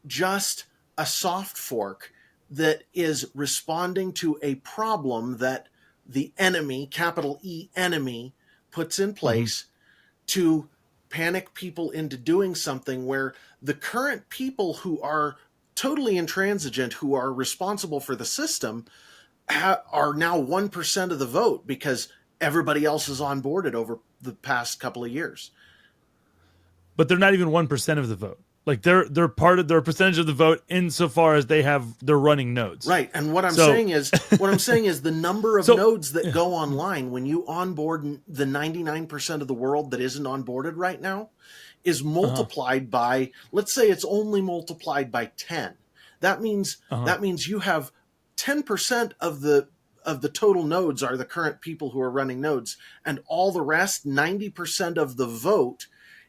just a soft fork that is responding to a problem that the enemy, capital E enemy, puts in place to panic people into doing something where the current people who are totally intransigent, who are responsible for the system, are now 1% of the vote because everybody else is onboarded over the past couple of years. But they're not even 1% of the vote. Like they're part of their percentage of the vote insofar as they're running nodes. Right. And what I'm saying is the number of nodes that go online when you onboard the 99% of the world that isn't onboarded right now is multiplied by, let's say it's only multiplied by 10. That means you have 10% of the total nodes are the current people who are running nodes, and all the rest, 90% of the vote,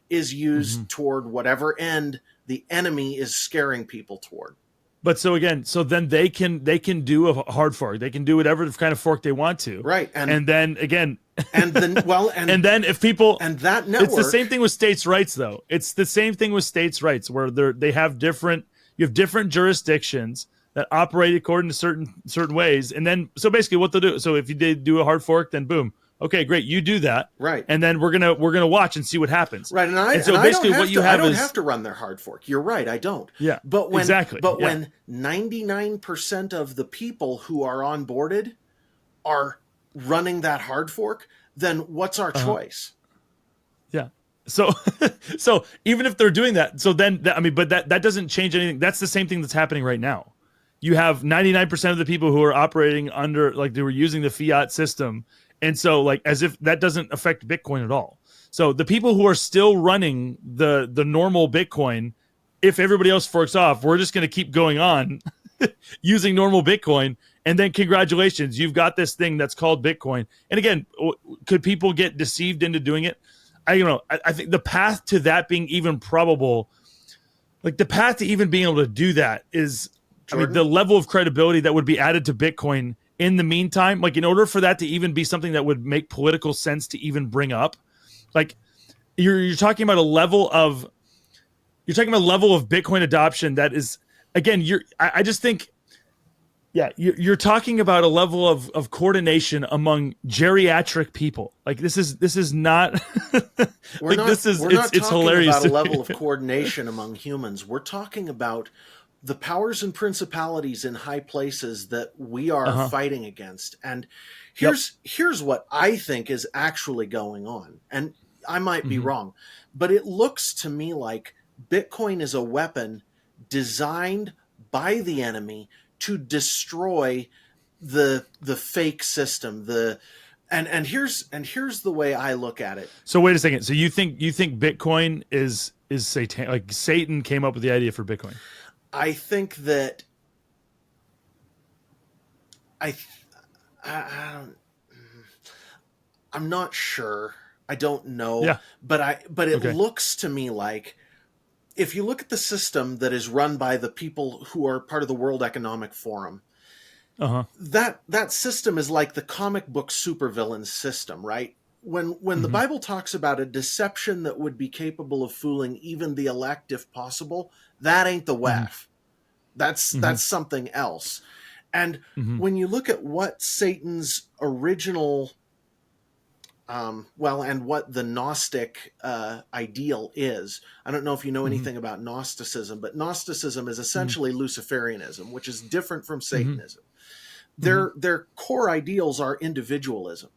is used toward whatever end the enemy is scaring people toward. But so then they can do a hard fork. They can do whatever kind of fork they want to. Right. And then again, and then if people, and that network, it's the same thing with states' rights, though. It's the same thing with states' rights, where you have different jurisdictions that operate according to certain ways. And then, so basically what they'll do, so if you did do a hard fork, then boom. Okay, great. You do that, right? And then we're gonna watch and see what happens, right? And so basically, what you have is, I don't have to run their hard fork. You're right, I don't. Yeah, but when exactly. But when 99% of the people who are onboarded are running that hard fork, then what's our choice? Yeah. So even if they're doing that, so then but that doesn't change anything. That's the same thing that's happening right now. You have 99% of the people who are operating under, like, they were using the fiat system. And so, like, as if that doesn't affect Bitcoin at all. So the people who are still running the normal Bitcoin, if everybody else forks off, we're just going to keep going on using normal Bitcoin. And then congratulations, you've got this thing that's called Bitcoin. And again, could people get deceived into doing it? I don't know. I think the path to that being even probable, like the path to even being able to do that is, Jordan? the level of credibility that would be added to Bitcoin in the meantime, like in order for that to even be something that would make political sense to even bring up, like you're talking about a level of Bitcoin adoption that is, again, I just think, you're talking about a level of coordination among geriatric people. Like this is not it's hilarious. About a level of coordination among humans. We're talking about the powers and principalities in high places that we are fighting against. And here's what I think is actually going on. And I might be wrong, but it looks to me like Bitcoin is a weapon designed by the enemy to destroy the fake system. And here's the way I look at it. So wait a second. So you think Bitcoin is is Satan. Like Satan came up with the idea for Bitcoin. I think that I don't, I'm not sure. I don't know. Yeah. But it Okay. looks to me like, if you look at the system that is run by the people who are part of the World Economic Forum, Uh-huh. that system is like the comic book supervillain system, right? When the Bible talks about a deception that would be capable of fooling even the elect if possible, that ain't the WEF. That's something else. And when you look at what Satan's original and what the Gnostic ideal is. I don't know if you know anything about Gnosticism, but Gnosticism is essentially Luciferianism, which is different from Satanism. Their core ideals are individualism,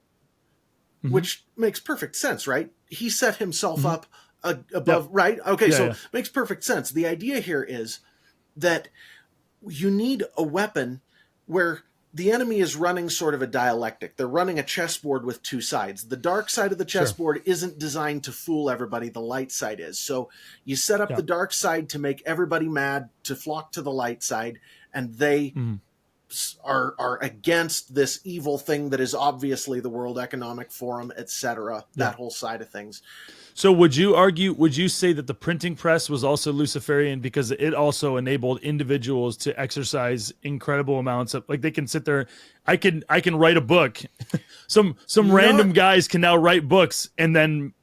which makes perfect sense, right? He set himself up above, right? Okay, makes perfect sense. The idea here is that you need a weapon where the enemy is running sort of a dialectic. They're running a chessboard with two sides. The dark side of the chessboard isn't designed to fool everybody. The light side is. So you set up the dark side to make everybody mad, to flock to the light side, and they are against this evil thing that is obviously the World Economic Forum, etc. That whole side of things. So would you say that the printing press was also Luciferian because it also enabled individuals to exercise incredible amounts of, like, they can sit there, I can write a book. Some random guys can now write books and then,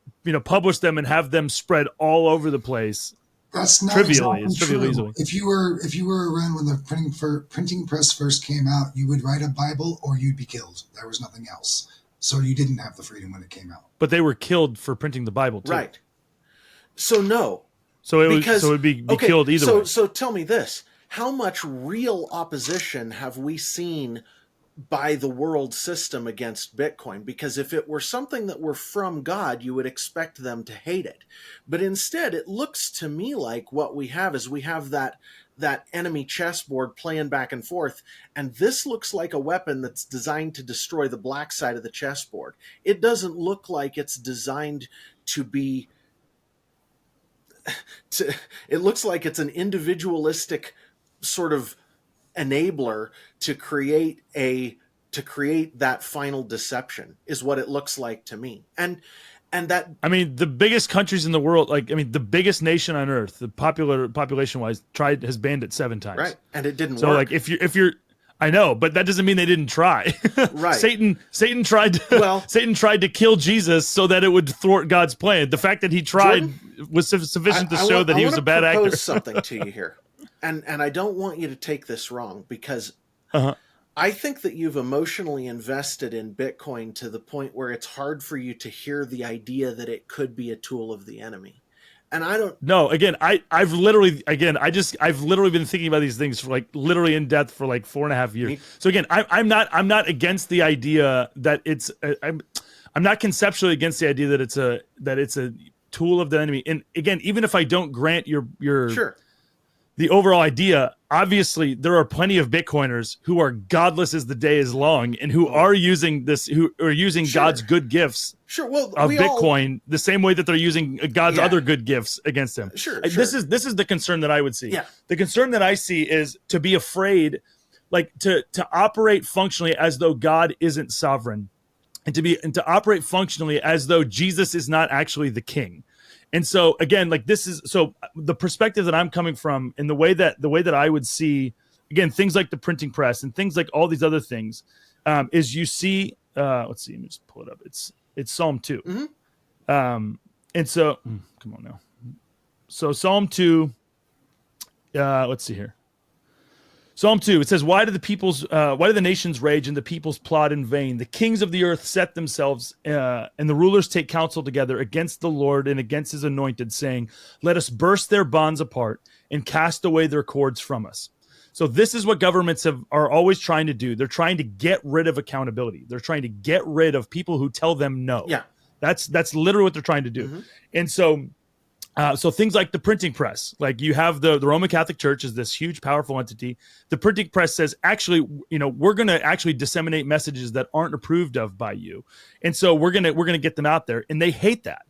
publish them and have them spread all over the place. That's not trivially. exactly It's trivially true. easily. If you were around when the printing press first came out, you would write a Bible or you'd be killed. There was nothing else. So you didn't have the freedom when it came out. But they were killed for printing the Bible too. Right. So no. So it would be killed either way. So tell me this. How much real opposition have we seen by the world system against Bitcoin? Because if it were something that were from God, you would expect them to hate it. But instead, it looks to me like what we have is that enemy chessboard playing back and forth, and this looks like a weapon that's designed to destroy the black side of the chessboard. It doesn't look like it's designed to be... it looks like it's an individualistic sort of enabler to create that final deception, is what it looks like to me. And that, I mean, the biggest countries in the world, the biggest nation on earth, the population wise, has banned it 7 times. Right. And it didn't work. So like if you're I know, but that doesn't mean they didn't try. Right. Satan tried to kill Jesus so that it would thwart God's plan. The fact that he tried was sufficient to show that he was a bad actor. I want to propose something to you here. And I don't want you to take this wrong, because I think that you've emotionally invested in Bitcoin to the point where it's hard for you to hear the idea that it could be a tool of the enemy. And I don't... No, again, I've literally been thinking about these things for literally in depth for 4.5 years. So again, I'm not against the idea that it's I'm not conceptually against the idea that it's a tool of the enemy. And again, even if I don't grant your Sure. the overall idea, obviously there are plenty of Bitcoiners who are godless as the day is long and who are using God's good gifts of Bitcoin the same way that they're using God's other good gifts against him. Sure. This is the concern that I would see. Yeah. The concern that I see is to be afraid, to operate functionally as though God isn't sovereign, and to operate functionally as though Jesus is not actually the king. And so again, so the perspective that I'm coming from, and the way that I would see, again, things like the printing press and things like all these other things, is you see, let's see, let me just pull it up. It's Psalm 2. Mm-hmm. And so, come on now. So Psalm 2, let's see here. Psalm 2, it says, why do the nations rage and the peoples plot in vain? The kings of the earth set themselves, and the rulers take counsel together against the Lord and against his anointed, saying, let us burst their bonds apart and cast away their cords from us. So this is what governments are always trying to do. They're trying to get rid of accountability. They're trying to get rid of people who tell them no. Yeah. That's literally what they're trying to do. Mm-hmm. And so things like the printing press, you have the Roman Catholic Church is this huge, powerful entity. The printing press says, actually, we're going to actually disseminate messages that aren't approved of by you. And so we're going to get them out there, and they hate that.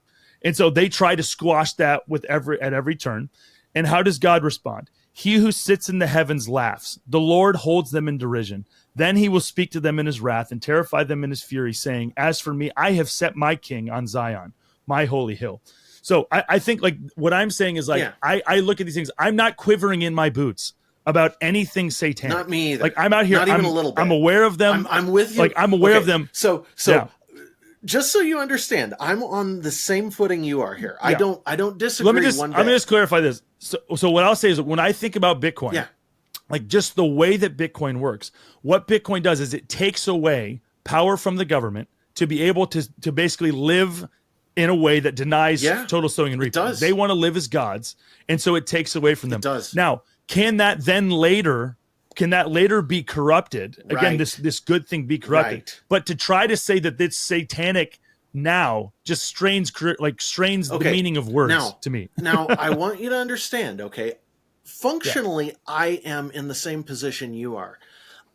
And so they try to squash that at every turn. And how does God respond? He who sits in the heavens laughs. The Lord holds them in derision. Then he will speak to them in his wrath and terrify them in his fury, saying, as for me, I have set my king on Zion, my holy hill. So I think like what I'm saying is like, I look at these things. I'm not quivering in my boots about anything satanic. Not me either. Like I'm out here. Not even a little bit. I'm aware of them. I'm with you. Like I'm aware of them. So just so you understand, I'm on the same footing you are here. I don't disagree. Let me just clarify this. So what I'll say is when I think about Bitcoin, like just the way that Bitcoin works, what Bitcoin does is it takes away power from the government to be able to basically live in a way that denies total sowing and reaping. They want to live as gods, and so it takes away from them. It does. Now, can that later be corrupted? Again, this good thing be corrupted. Right. But to try to say that it's satanic now just strains the meaning of words to me. Now, I want you to understand, okay? Functionally, I am in the same position you are.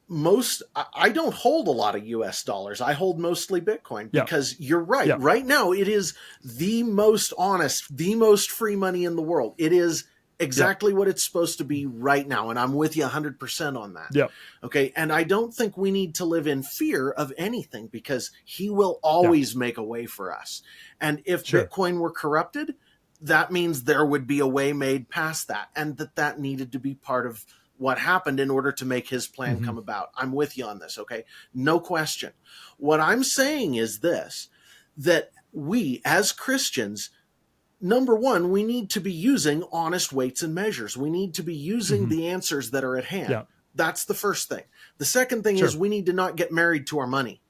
I don't hold a lot of US dollars. I hold mostly Bitcoin because you're right. Yeah. Right now, it is the most honest, the most free money in the world. It is exactly what it's supposed to be right now. And I'm with you 100% on that. Yeah. Okay. And I don't think we need to live in fear of anything because he will always make a way for us. And if Bitcoin were corrupted, that means there would be a way made past that. And that needed to be part of what happened in order to make his plan come about. I'm with you on this. Okay. No question. What I'm saying is this, that we as Christians, number one, we need to be using honest weights and measures. We need to be using the answers that are at hand. Yeah. That's the first thing. The second thing is we need to not get married to our money.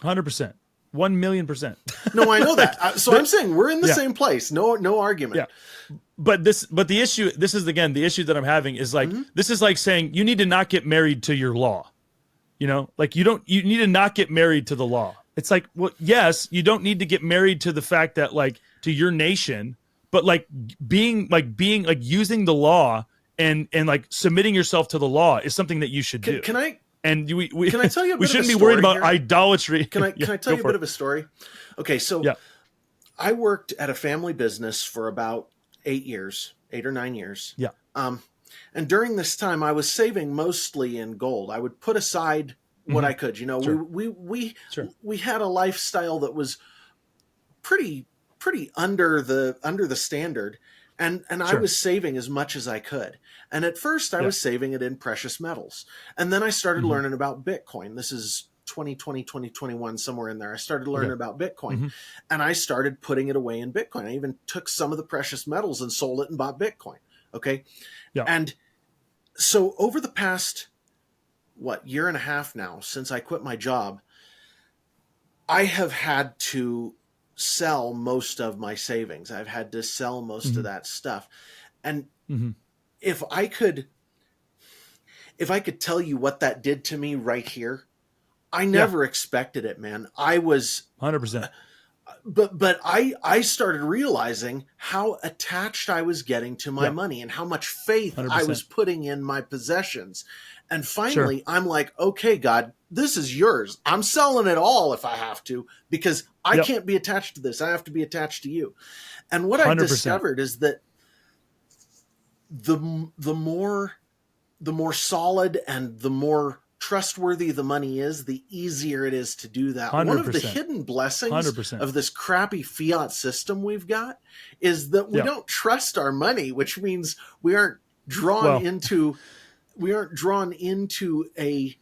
100%. 1,000,000%. No, I know that. So I'm saying we're in the same place. No argument. Yeah. But the issue, this is again, the issue that I'm having is like, this is like saying you need to not get married to your law. You know, like you need to not get married to the law. It's like, well, yes, you don't need to get married to the fact that like to your nation, but like being using the law and like submitting yourself to the law is something that you should do. Can I tell you a bit we shouldn't of a be worried about here? idolatry. Can I tell you a bit of a story? Okay, so I worked at a family business for about 8 or 9 years. Yeah. And during this time, I was saving mostly in gold. I would put aside what I could. You know, we had a lifestyle that was pretty under the standard, and I was saving as much as I could. And at first, I was saving it in precious metals, and then I started learning about Bitcoin. This is 2020, 2021, somewhere in there. I started learning about Bitcoin, and I started putting it away in Bitcoin. I even took some of the precious metals and sold it and bought Bitcoin. Okay. Yeah. And so over the past, year and a half now, since I quit my job, I have had to sell most of my savings. I've had to sell most of that stuff. And if I could tell you what that did to me right here, I never expected it, man. I was 100%. But I started realizing how attached I was getting to my money and how much faith 100%. I was putting in my possessions. And finally, I'm like, okay, God, this is yours. I'm selling it all if I have to, because I can't be attached to this. I have to be attached to you. And what 100%. I discovered is that the more solid and the more trustworthy the money is, the easier it is to do that. 100%. One of the hidden blessings 100%. of this crappy fiat system we've got is that we don't trust our money, which means we aren't drawn into a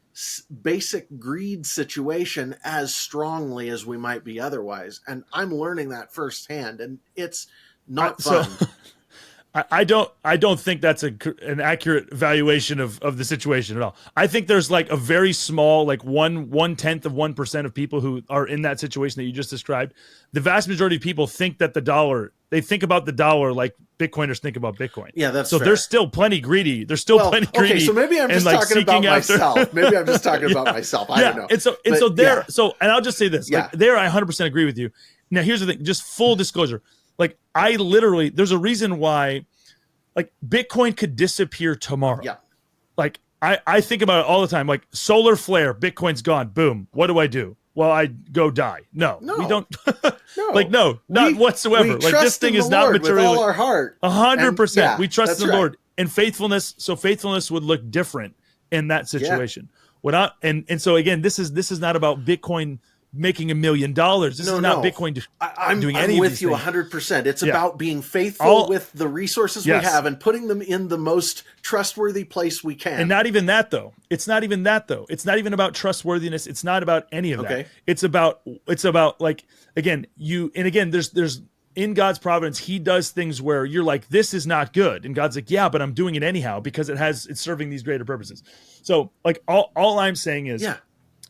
basic greed situation as strongly as we might be otherwise. And I'm learning that firsthand, and it's not fun. So, I don't think that's an accurate valuation of the situation at all. I think there's like a very small, like 1/10 of 1% of people who are in that situation that you just described. The vast majority of people think that they think about the dollar like Bitcoiners think about Bitcoin. Yeah, that's so fair. They're still plenty greedy. They're still plenty greedy. Okay, so maybe I'm just talking about myself. Maybe I'm just talking about myself. I don't know. And I'll just say this. Like there, I 100% agree with you. Now, here's the thing. Just full disclosure. Like I literally, there's a reason why, like Bitcoin could disappear tomorrow. Yeah. Like I think about it all the time. Like solar flare, Bitcoin's gone. Boom. What do I do? while I go die. No, No. we don't. No. Like, no, not whatsoever. We Like, this trust thing in is the not Lord material. with all our heart. 100%. Yeah, We trust that's in the right. Lord, and faithfulness. So faithfulness would look different in that situation. And so again, this is not about Bitcoin making $1 million. This is not Bitcoin I'm doing any of with these you things. 100%. It's Yeah. about being faithful with the resources Yes. we have and putting them in the most trustworthy place we can. And not even that, though. It's not even that, though. It's not even about trustworthiness. It's not about any of that. It's about like, again, there's in God's providence, he does things where you're like, this is not good. And God's like, yeah, but I'm doing it anyhow because it's serving these greater purposes. So like all I'm saying is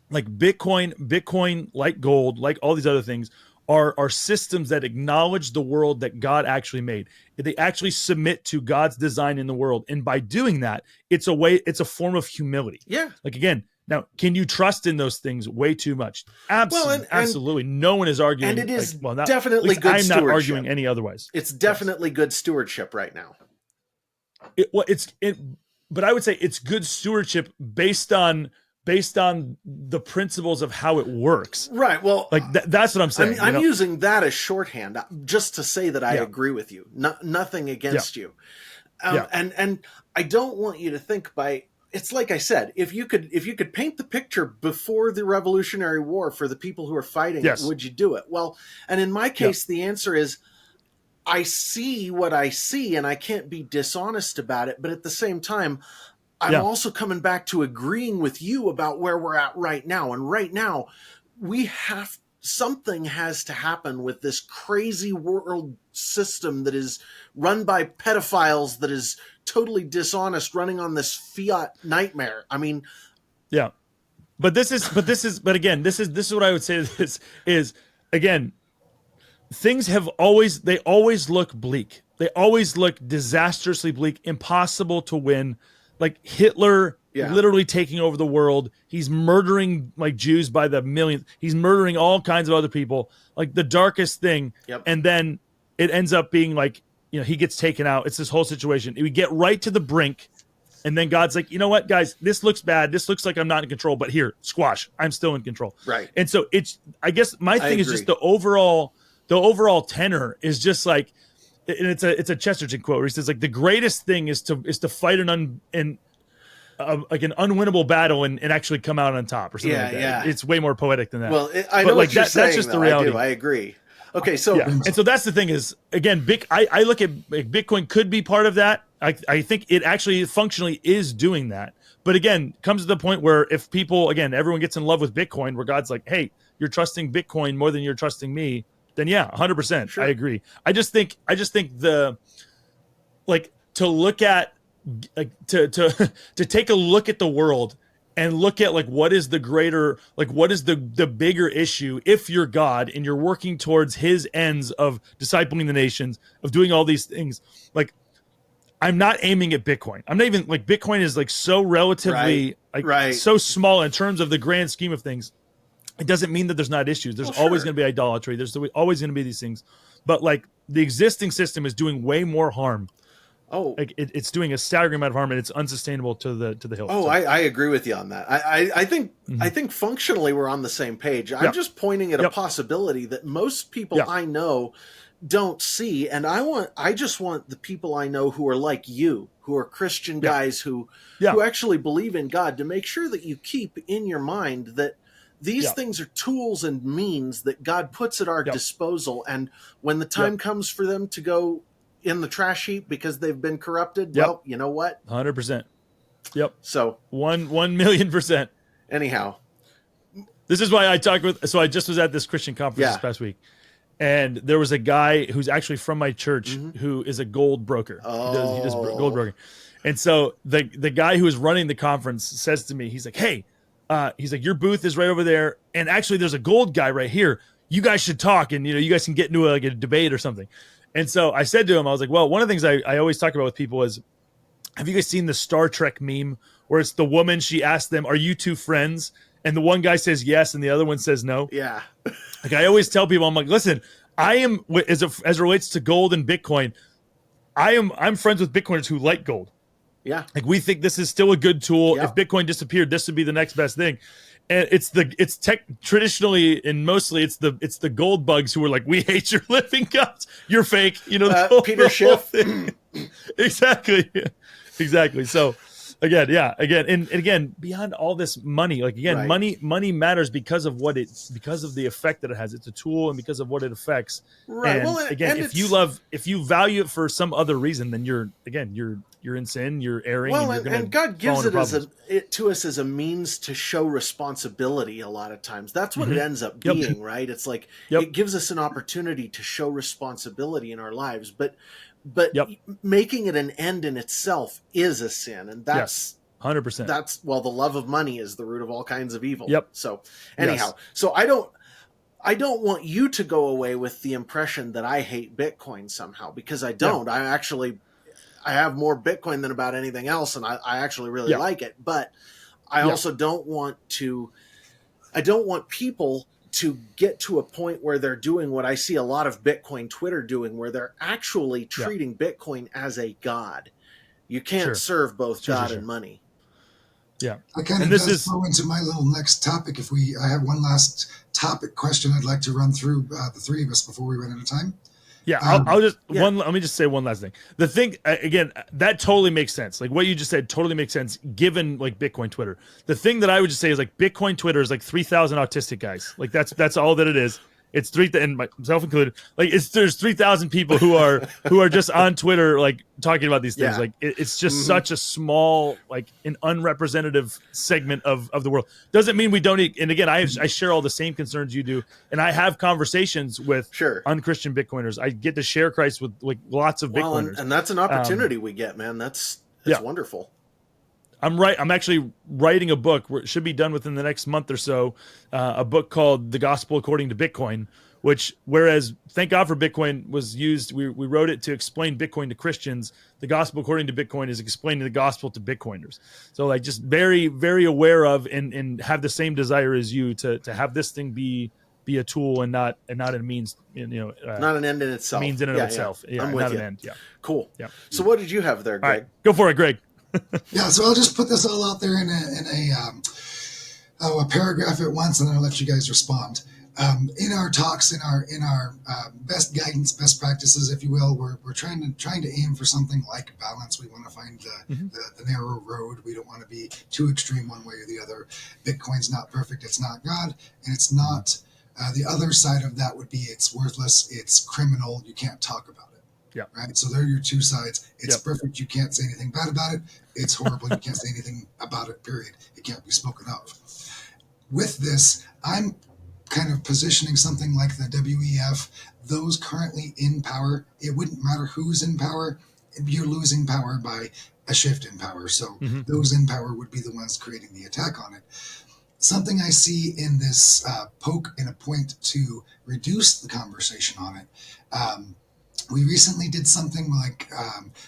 like Bitcoin, like gold, like all these other things are systems that acknowledge the world that God actually made. They actually submit to God's design in the world. And by doing that, it's a form of humility. Yeah. Like, again, now, can you trust in those things way too much? Absolutely. Absolutely. No one is arguing. And it is like, definitely good stewardship. I'm not arguing any otherwise. It's definitely good stewardship right now. But I would say it's good stewardship based on the principles of how it works. Right. Well, like that's what I'm saying. I'm using that as shorthand just to say that I agree with you. Nothing against you. And I don't want you to think it's like I said, if you could paint the picture before the Revolutionary War for the people who are fighting it, would you do it? Well, and in my case, the answer is I see what I see and I can't be dishonest about it. But at the same time, I'm also coming back to agreeing with you about where we're at right now. And right now, something has to happen with this crazy world system that is run by pedophiles, that is totally dishonest, running on this fiat nightmare. I mean, but again, this is what I would say to this is, again, things always look bleak. They always look disastrously bleak, impossible to win. Like Hitler literally taking over the world. He's murdering like Jews by the millions. He's murdering all kinds of other people, like the darkest thing. And then it ends up being like, he gets taken out. It's this whole situation. We get right to the brink. And then God's like, you know what, guys, this looks bad. This looks like I'm not in control, but here, squash. I'm still in control. Right. And so I guess my thing is just the overall tenor is just like, and it's a Chesterton quote where he says like the greatest thing is to fight like an unwinnable battle and actually come out on top or something like that. Yeah. It's way more poetic than that. Well, I know what you're saying, that's just the reality. I agree. Okay, so and so that's the thing is, again, I look at Bitcoin could be part of that. I think it actually functionally is doing that. But again, comes to the point where if people, again, everyone gets in love with Bitcoin, where God's like, hey, you're trusting Bitcoin more than you're trusting me, then 100%. Sure. I agree. I just think to look at, like, to take a look at the world and look at like what is the bigger issue if you're God and you're working towards his ends of discipling the nations, of doing all these things. Like, I'm not aiming at Bitcoin. I'm not even like, Bitcoin is like so relatively so small in terms of the grand scheme of things. It doesn't mean that there's not issues. There's always going to be idolatry. There's always going to be these things, but like the existing system is doing way more harm. Like it's doing a staggering amount of harm, and it's unsustainable to the hill. I agree with you on that. I think I think functionally we're on the same page. I'm just pointing at a possibility that most people I know don't see, and I just want the people I know who are like you, who are Christian guys who actually believe in God, to make sure that you keep in your mind that these things are tools and means that God puts at our disposal, and when the time comes for them to go in the trash heap because they've been corrupted, well, you know what? 100%. Yep. So 1,000,000%. Anyhow, this is why I I just was at this Christian conference this past week, and there was a guy who's actually from my church who is a gold broker. He does gold broking. And so the guy who is running the conference says to me, he's like, hey, he's like, your booth is right over there, and actually there's a gold guy right here. You guys should talk, and you guys can get into a debate or something. And so I said to him, I was like, well, one of the things I always talk about with people is, have you guys seen the Star Trek meme where it's the woman, she asked them, are you two friends? And the one guy says yes, and the other one says no. Yeah. Like, I always tell people, I'm like, listen, I am, as it relates to gold and Bitcoin, I'm friends with Bitcoiners who like gold. Yeah. Like we think this is still a good tool. Yeah. If Bitcoin disappeared, this would be the next best thing. And it's traditionally and mostly it's the gold bugs who are like, we hate your living gods. You're fake. You know, Peter Schiff. Exactly. Exactly. So again, and again, beyond all this money, like again, Right. money matters because of because of the effect that it has. It's a tool, and because of what it affects. Right. And Well, again, and if you value it for some other reason, then you're in sin, you're erring, well, and you're and God gives it it to us as a means to show responsibility. A lot of times, that's what it ends up Yep. being, right? It's like Yep. it gives us an opportunity to show responsibility in our lives, but Yep. making it an end in itself is a sin, and that's 100%. that's the love of money is the root of all kinds of evil. Yep. So anyhow, so I don't want you to go away with the impression that I hate Bitcoin somehow, because I don't. I have more Bitcoin than about anything else, and I actually really like it. But I also don't want people to get to a point where they're doing what I see a lot of Bitcoin Twitter doing, where they're actually treating Bitcoin as a god. You can't serve both God and money. Yeah. I kind of does go into my little next topic. I have one last topic question I'd like to run through the three of us before we run out of time. Yeah, let me just say one last thing. The thing, again, that totally makes sense. Like what you just said totally makes sense given like Bitcoin Twitter. The thing that I would just say is like Bitcoin Twitter is like 3,000 autistic guys. Like that's all that it is. It's and myself included. Like there's 3,000 people who are just on Twitter like talking about these things. Yeah. Like it's just such a small, like an unrepresentative segment of the world. Doesn't mean we don't. And again, I share all the same concerns you do, and I have conversations with unchristian Bitcoiners. I get to share Christ with like lots of Bitcoiners, and that's an opportunity we get, man. That's wonderful. I'm actually writing a book where it should be done within the next month or so, a book called The Gospel According to Bitcoin, which, whereas Thank God for Bitcoin was used, we wrote it to explain Bitcoin to Christians. The Gospel According to Bitcoin is explaining the gospel to Bitcoiners. So like just very, very aware of and have the same desire as you to have this thing be a tool and not a means, not an end in itself. Means in and of itself. Yeah, I'm with you. An end. Yeah. Cool. Yeah. So what did you have there, Greg? All right, go for it, Greg. Yeah, so I'll just put this all out there in a paragraph at once, and then I'll let you guys respond. In our talks, in our best guidance, best practices, if you will, we're trying to aim for something like balance. We want to find the narrow road. We don't want to be too extreme one way or the other. Bitcoin's not perfect. It's not God, and it's not. The other side of that would be it's worthless. It's criminal. You can't talk about it. Yeah. Right. So they're your two sides. It's perfect. You can't say anything bad about it. It's horrible. You can't say anything about it, period. It can't be spoken of. With this, I'm kind of positioning something like the WEF, those currently in power. It wouldn't matter who's in power. You're losing power by a shift in power. So those in power would be the ones creating the attack on it. Something I see in this poke and a point to reduce the conversation on it. We recently did something like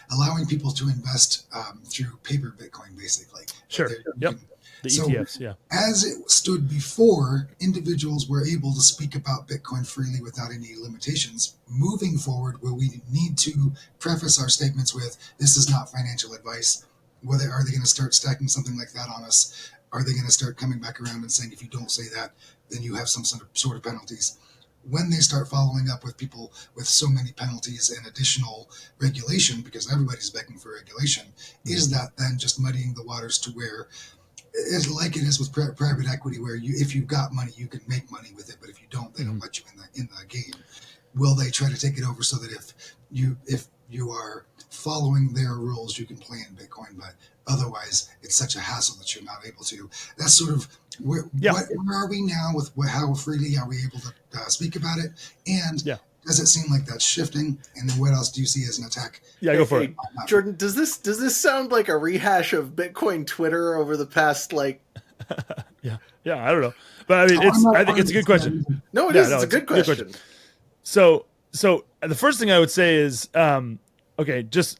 allowing people to invest through paper Bitcoin, basically. Sure. Yep. The ETFs, yeah. As it stood before, individuals were able to speak about Bitcoin freely without any limitations. Moving forward, where we need to preface our statements with, this is not financial advice. Are they going to start stacking something like that on us? Are they going to start coming back around and saying, if you don't say that, then you have some sort of penalties? When they start following up with people with so many penalties and additional regulation, because everybody's begging for regulation, is that then just muddying the waters to where it's like it is with private equity, where if you've got money, you can make money with it, but if you don't, they don't let you in the game. Will they try to take it over so that if you are following their rules, you can play in Bitcoin, but otherwise it's such a hassle that you're not able to? That's sort of where are we now with how freely are we able to speak about it? And does it seem like that's shifting? And then what else do you see as an attack? Yeah, go for it. Jordan, does this sound like a rehash of Bitcoin Twitter over the past yeah, I don't know. But I mean I think it's a good question. No, it is. It's a good question. So the first thing I would say is just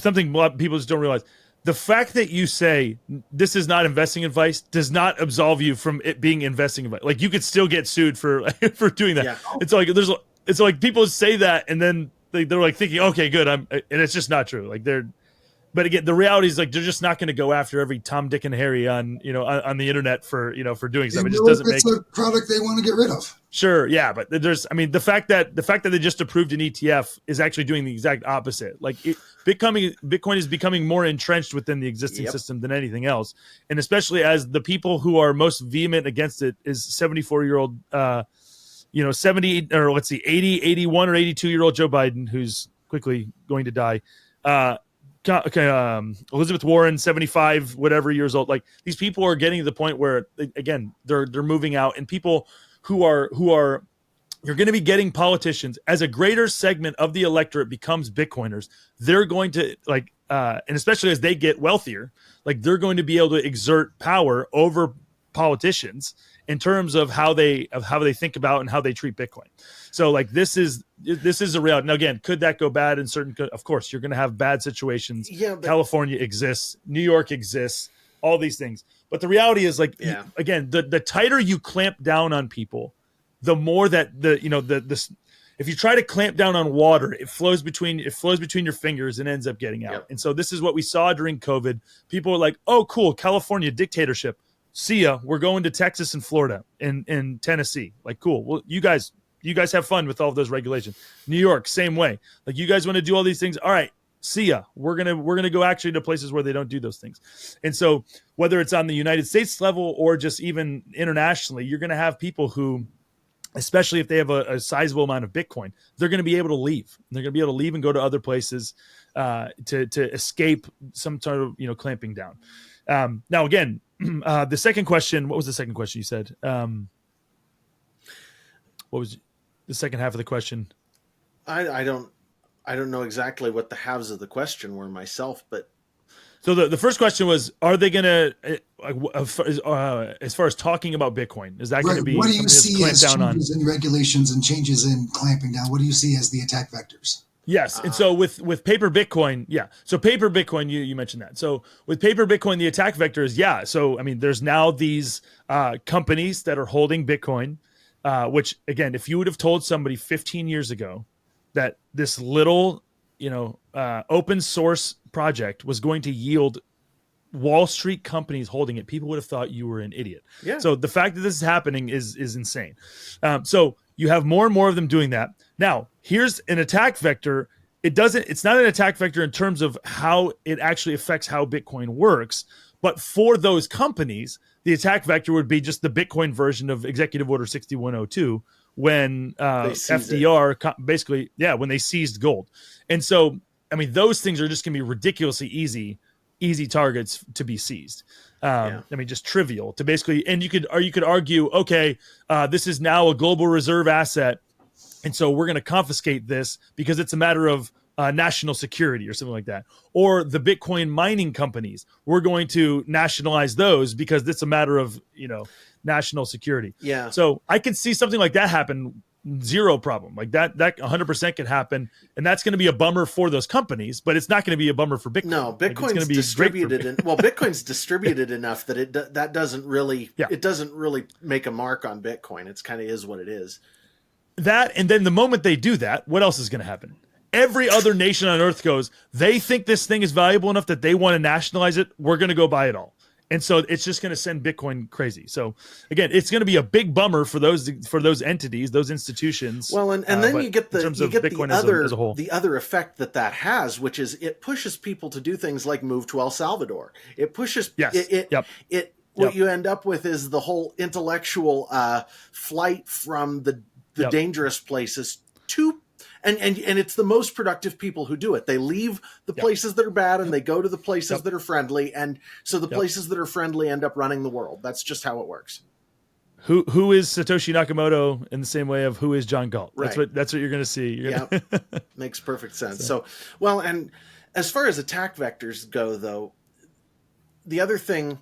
something a lot of people just don't realize. The fact that you say this is not investing advice does not absolve you from it being investing advice. Like you could still get sued for doing that. Yeah. It's like people say that and then they're like thinking, okay, good. And it's just not true. Like but again, the reality is like they're just not going to go after every Tom, Dick, and Harry on on the internet for for doing stuff. It just doesn't make. It's a product they want to get rid of. Sure, yeah, but the fact that they just approved an ETF is actually doing the exact opposite. Like Bitcoin is becoming more entrenched within the existing system than anything else, and especially as the people who are most vehement against it is 74-year-old, 70 or let's see, 80, 81 or 82-year-old Joe Biden, who's quickly going to die. Elizabeth Warren, 75, whatever years old. Like these people are getting to the point where, again, they're moving out, and people who are you're going to be getting politicians as a greater segment of the electorate becomes Bitcoiners. They're going to and especially as they get wealthier, like they're going to be able to exert power over politicians in terms of how they think about and how they treat Bitcoin. So like this is a reality. Now again, could that go bad in certain? Of course, you're going to have bad situations. Yeah, California exists, New York exists, all these things. But the reality is again, the tighter you clamp down on people, the more that if you try to clamp down on water, it flows between your fingers and ends up getting out. Yep. And so this is what we saw during COVID. People were like, "Oh, cool, California dictatorship. See ya. We're going to Texas and Florida and Tennessee. Like, cool. Well, you guys have fun with all of those regulations. New York, same way. Like, you guys want to do all these things. All right, see ya. We're gonna go actually to places where they don't do those things. And so whether it's on the United States level or just even internationally, you're gonna have people who, especially if they have a sizable amount of Bitcoin, they're going to be able to leave. They're going to be able to leave and go to other places to escape some sort of clamping down. Now, again, the second question. What was the second question you said? What was the second half of the question? I don't know exactly what the halves of the question were myself, but. So the first question was, are they going to, as far as talking about Bitcoin, is that going to be what do you see as changes in regulations and changes in clamping down? What do you see as the attack vectors? Yes, and so with paper Bitcoin, so paper Bitcoin, you mentioned that. So with paper Bitcoin, the attack vector is so I mean, there's now these companies that are holding Bitcoin, which again, if you would have told somebody 15 years ago that this little open source project was going to yield Wall Street companies holding it, people would have thought you were an idiot. Yeah. So the fact that this is happening is insane. So you have more and more of them doing that. Now, here's an attack vector. It's not an attack vector in terms of how it actually affects how Bitcoin works, but for those companies, the attack vector would be just the Bitcoin version of Executive Order 6102 when FDR basically, when they seized gold. And so, I mean, those things are just going to be ridiculously easy targets to be seized. I mean, just trivial to basically, and you could argue, okay, this is now a global reserve asset, and so we're going to confiscate this because it's a matter of national security or something like that. Or the Bitcoin mining companies, we're going to nationalize those because it's a matter of national security. Yeah. So I could see something like that happen. Zero problem. Like that 100% could happen. And that's going to be a bummer for those companies, but it's not going to be a bummer for Bitcoin. No, Bitcoin's distributed. Bitcoin's distributed enough that that doesn't really, it doesn't really make a mark on Bitcoin. It's kind of is what it is. That, and then the moment they do that, what else is going to happen? Every other nation on earth goes, they think this thing is valuable enough that they want to nationalize it. We're going to go buy it all. And so it's just going to send Bitcoin crazy. So again, it's going to be a big bummer for those entities, those institutions. Well, and then you get the other effect that has, which is it pushes people to do things like move to El Salvador. It pushes what you end up with is the whole intellectual flight from the dangerous places to. And it's the most productive people who do it. They leave the places that are bad and they go to the places that are friendly. And so the places that are friendly end up running the world. That's just how it works. Who is Satoshi Nakamoto in the same way of who is John Galt? Right. That's what you're going to see. Makes perfect sense. So, well, and as far as attack vectors go, though, the other thing,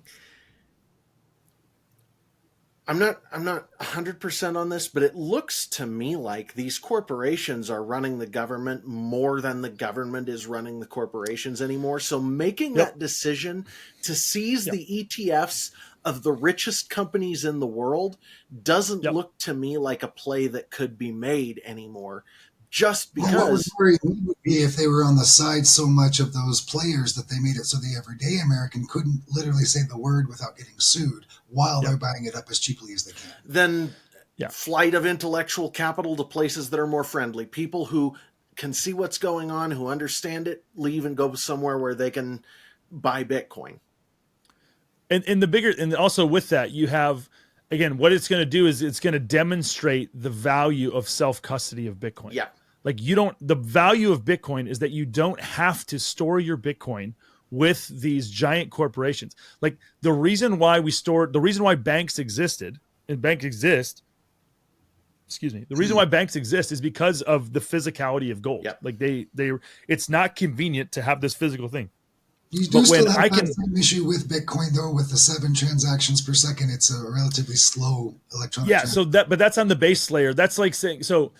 I'm not 100% on this, but it looks to me like these corporations are running the government more than the government is running the corporations anymore. So making that decision to seize the ETFs of the richest companies in the world doesn't look to me like a play that could be made anymore, just Well, what would because. worry me would be if they were on the side so much of those players that they made it so the everyday American couldn't literally say the word without getting sued while Yep. they're buying it up as cheaply as they can. Then Yeah. flight of intellectual capital to places that are more friendly. People who can see what's going on, who understand it, leave and go somewhere where they can buy Bitcoin. And the bigger, and also with that, you have, again, what it's going to do is it's going to demonstrate the value of self-custody of Bitcoin. Yeah. Like the value of Bitcoin is that you don't have to store your Bitcoin with these giant corporations. Like the reason why banks existed and banks exist, the reason why banks exist is because of the physicality of gold. Yep. Like it's not convenient to have this physical thing. You do still have that same issue with Bitcoin, though, with the 7 transactions per second. It's a relatively slow electronic. Yeah. But that's on the base layer. That's like saying, so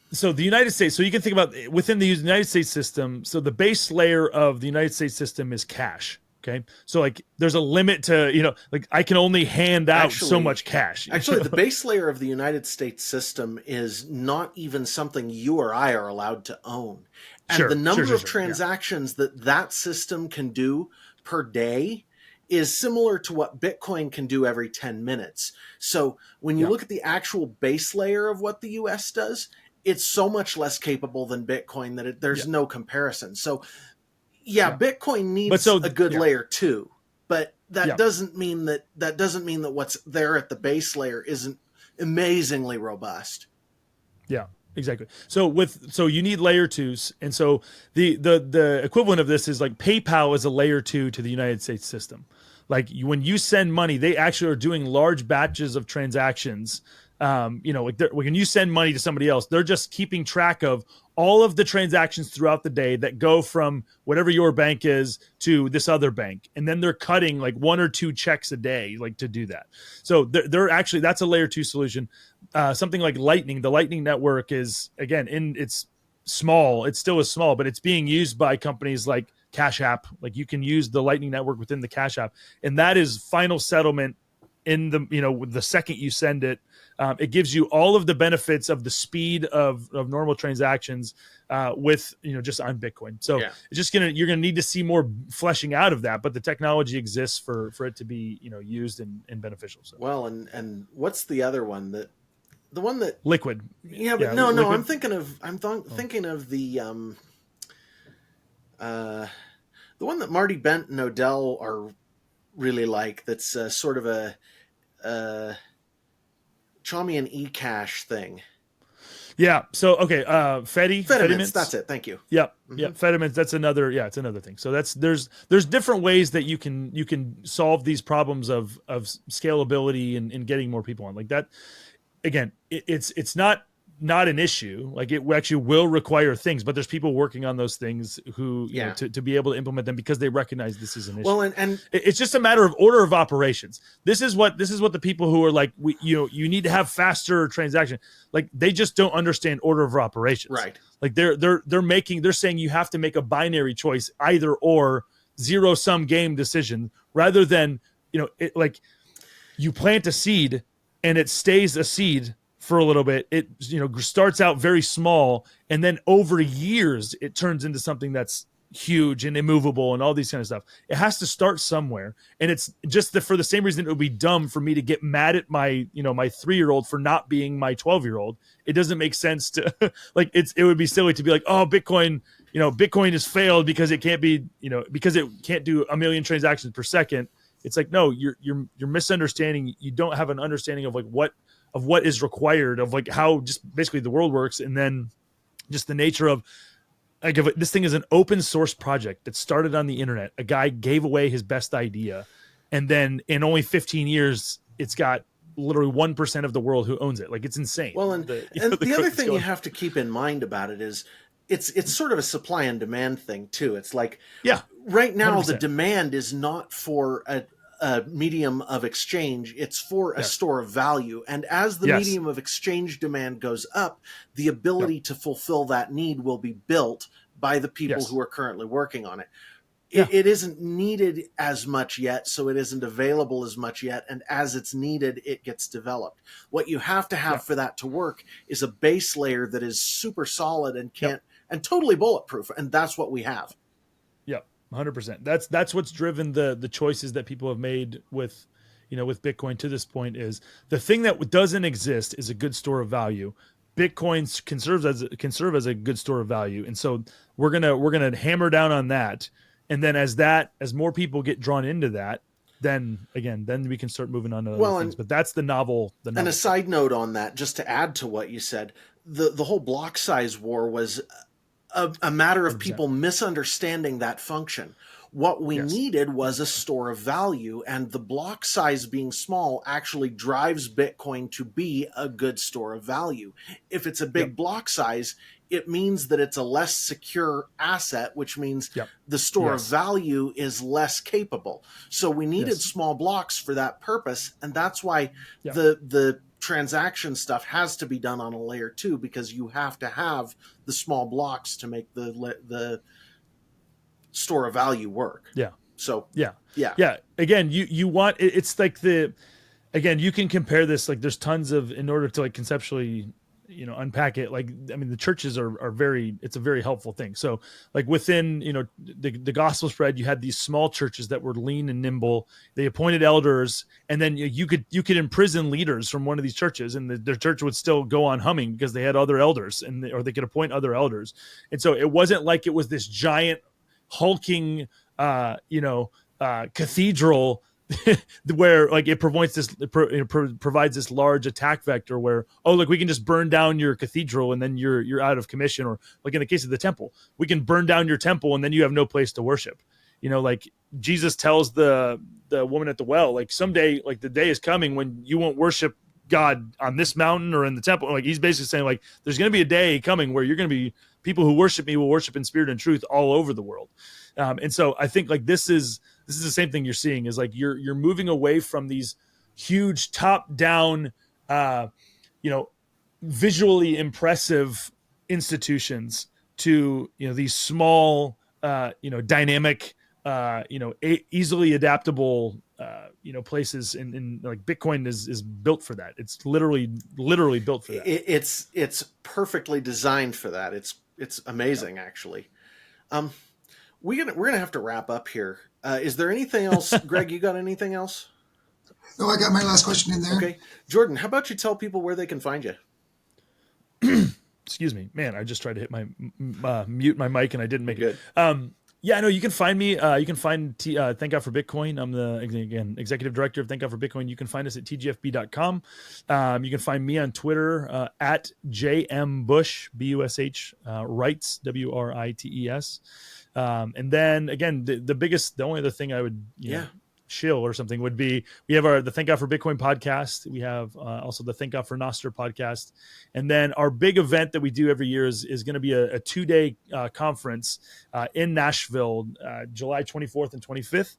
the United States, so you can think about within the United States system. So the base layer of the United States system is cash. Okay. So like there's a limit to, like I can only hand out so much cash. Actually, the base layer of the United States system is not even something you or I are allowed to own. And the number of transactions that system can do per day is similar to what Bitcoin can do every 10 minutes. So when you look at the actual base layer of what the US does, it's so much less capable than Bitcoin that there's no comparison. So Bitcoin needs a good layer too, but that doesn't mean that what's there at the base layer isn't amazingly robust. Yeah, exactly. So you need layer 2s, and so the equivalent of this is like PayPal is a layer 2 to the United States system. Like when you send money, they actually are doing large batches of transactions. Like when you send money to somebody else, they're just keeping track of all of the transactions throughout the day that go from whatever your bank is to this other bank. And then they're cutting like 1 or 2 checks a day, like to do that. So they're actually, that's a layer 2 solution. Something like Lightning, the Lightning network is, again, it's small. It still is small, but it's being used by companies like Cash App. Like you can use the Lightning network within the Cash App. And that is final settlement in the second you send it. It gives you all of the benefits of the speed of normal transactions with just on Bitcoin. So it's just you're gonna need to see more fleshing out of that, but the technology exists for it to be used and beneficial. So well, and what's the other one the one that Liquid? Yeah, but no, Liquid? I'm thinking of the one that Marty Bent and Odell are really like. That's sort of a Chaumian and eCash thing. Yeah. So okay, Fedimints. That's it. Thank you. Yep. Mm-hmm. Yeah. Fedimints. That's another. Yeah, it's another thing. So there's different ways that you can solve these problems of scalability and getting more people on like that. Again, it's not an issue. Like it actually will require things, but there's people working on those things who to be able to implement them because they recognize this is an issue. Well, and it's just a matter of order of operations. This is what the people who are like, you need to have faster transaction. Like they just don't understand order of operations. Right. Like they're saying you have to make a binary choice, either or, zero sum game decision, rather than like you plant a seed and it stays a seed for a little bit. It starts out very small, and then over years it turns into something that's huge and immovable and all these kind of stuff. It has to start somewhere, and it's just for the same reason it would be dumb for me to get mad at my my 3-year-old for not being my 12-year-old. It doesn't make sense to like it would be silly to be like, oh, Bitcoin has failed because it can't be because it can't do 1 million transactions per second. It's like, no, you're misunderstanding. You don't have an understanding of like what is required, of like how just basically the world works, and then just the nature of like if this thing is an open source project that started on the internet. A guy gave away his best idea, and then in only 15 years, it's got literally 1% of the world who owns it. Like it's insane. Well, and the other thing you have to keep in mind about it is it's sort of a supply and demand thing too. It's like right now 100%. The demand is not for a medium of exchange, it's for a store of value. And as the medium of exchange demand goes up, the ability to fulfill that need will be built by the people who are currently working on it. Yeah. it isn't needed as much yet, so it isn't available as much yet. And as it's needed, it gets developed. What you have to have for that to work is a base layer that is super solid and can't and totally bulletproof. And that's what we have. Yep. 100%. That's what's driven the choices that people have made with, with Bitcoin to this point. Is the thing that doesn't exist is a good store of value. Bitcoin can serve as a good store of value. And so we're gonna hammer down on that. And then as more people get drawn into that, then we can start moving on to other things. But that's the novel. And a side note on that, just to add to what you said, the whole block size war was a matter of 100%. people misunderstanding that function. What we needed was a store of value, and the block size being small actually drives Bitcoin to be a good store of value. If it's a big block size, it means that it's a less secure asset, which means the store of value is less capable. So we needed small blocks for that purpose, and that's why the transaction stuff has to be done on a layer 2, because you have to have the small blocks to make the store of value work. So again, you want it's like again, you can compare this, like there's tons of, in order to like conceptually unpack it, like I mean the churches are very, it's a very helpful thing. So like within the gospel spread, you had these small churches that were lean and nimble. They appointed elders, and then you could imprison leaders from one of these churches, and their church would still go on humming because they had other elders, or they could appoint other elders. And so it wasn't like it was this giant hulking cathedral where like it provides this large attack vector where, oh look, we can just burn down your cathedral and then you're out of commission. Or like in the case of the temple, we can burn down your temple and then you have no place to worship. Like Jesus tells the woman at the well, like someday, like the day is coming when you won't worship God on this mountain or in the temple. Like he's basically saying, like, there's going to be a day coming where you're going to be, people who worship me will worship in spirit and truth all over the world. And so I think like this is the same thing you're seeing, is like you're moving away from these huge top down, visually impressive institutions to, these small, dynamic, easily adaptable, places, and like Bitcoin is built for that. It's literally built for that. It's perfectly designed for that. It's amazing, actually. We're gonna have to wrap up here. Is there anything else, Greg? You got anything else? No, I got my last question in there. Okay, Jordan, how about you tell people where they can find you? Excuse me, man. I just tried to hit my mute my mic and I didn't make it. Yeah, no, you can find me. You can find Thank God for Bitcoin. I'm the executive director of Thank God for Bitcoin. You can find us at tgfb.com. You can find me on Twitter at jmbush, BUSH, Writes, WRITES. And then again, the only other thing I would shill or something would be, we have the Thank God for Bitcoin podcast. We have also the Thank God for Nostr podcast. And then our big event that we do every year is going to be a 2-day conference in Nashville, July 24th and 25th.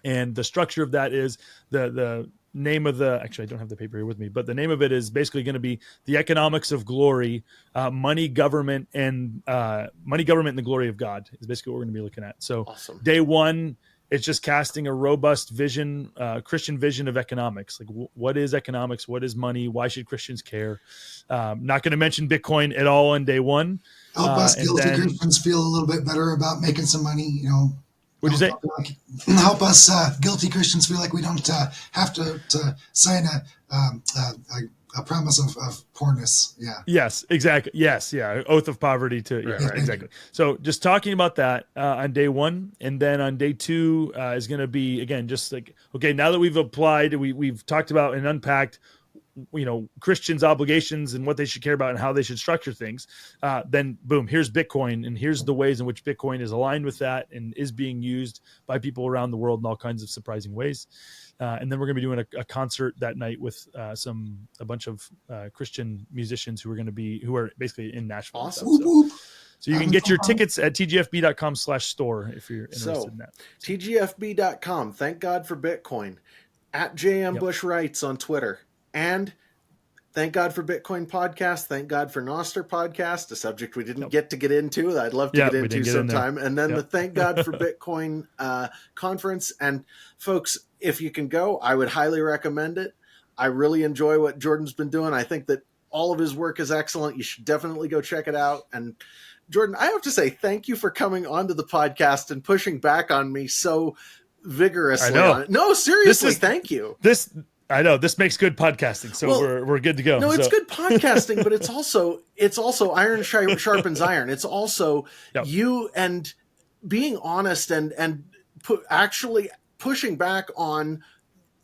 And the structure of that is the name of actually, I don't have the paper here with me, but the name of it is basically going to be The Economics of Glory, Money, Government, and the Glory of God is basically what we're going to be looking at. So awesome. Day one, it's just casting a robust vision, Christian vision of economics. Like what is economics? What is money? Why should Christians care? Not going to mention Bitcoin at all on day one. Help us guilty Christians feel a little bit better about making some money, What'd you say? Help us guilty Christians feel like we don't have to sign a promise of poorness. Yeah. Yes, exactly. Yes. Yeah. Oath of poverty right, exactly. So just talking about that on day one. And then on day two is going to be, again, just like, okay, now that we've applied, we've talked about and unpacked, Christians' obligations and what they should care about and how they should structure things. Then boom, here's Bitcoin, and here's the ways in which Bitcoin is aligned with that and is being used by people around the world in all kinds of surprising ways. And then we're going to be doing a concert that night with a bunch of Christian musicians who are basically in Nashville. Awesome. So you can get your tickets at tgfb.com/store if you're interested in that. tgfb.com. Thank God for Bitcoin. At JM Bush Writes on Twitter. And Thank God for Bitcoin podcast. Thank God for Noster podcast, a subject we didn't get into that I'd love to get into sometime. And then the Thank God for Bitcoin conference. And folks, if you can go, I would highly recommend it. I really enjoy what Jordan's been doing. I think that all of his work is excellent. You should definitely go check it out. And Jordan, I have to say thank you for coming onto the podcast and pushing back on me so vigorously. No, seriously, thank you. I know this makes good podcasting, so we're good to go. No, it's good podcasting, but it's also iron sharpens iron. It's also you and being honest and actually pushing back on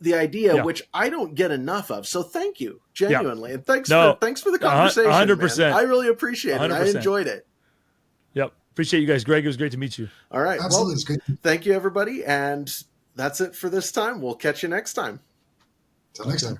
the idea, which I don't get enough of. So thank you, genuinely, and thanks for the conversation. 100%. Man. I really appreciate it. 100%. I enjoyed it. Yep, appreciate you guys, Greg. It was great to meet you. All right, absolutely. Well, thank you, everybody, and that's it for this time. We'll catch you next time. Till next time.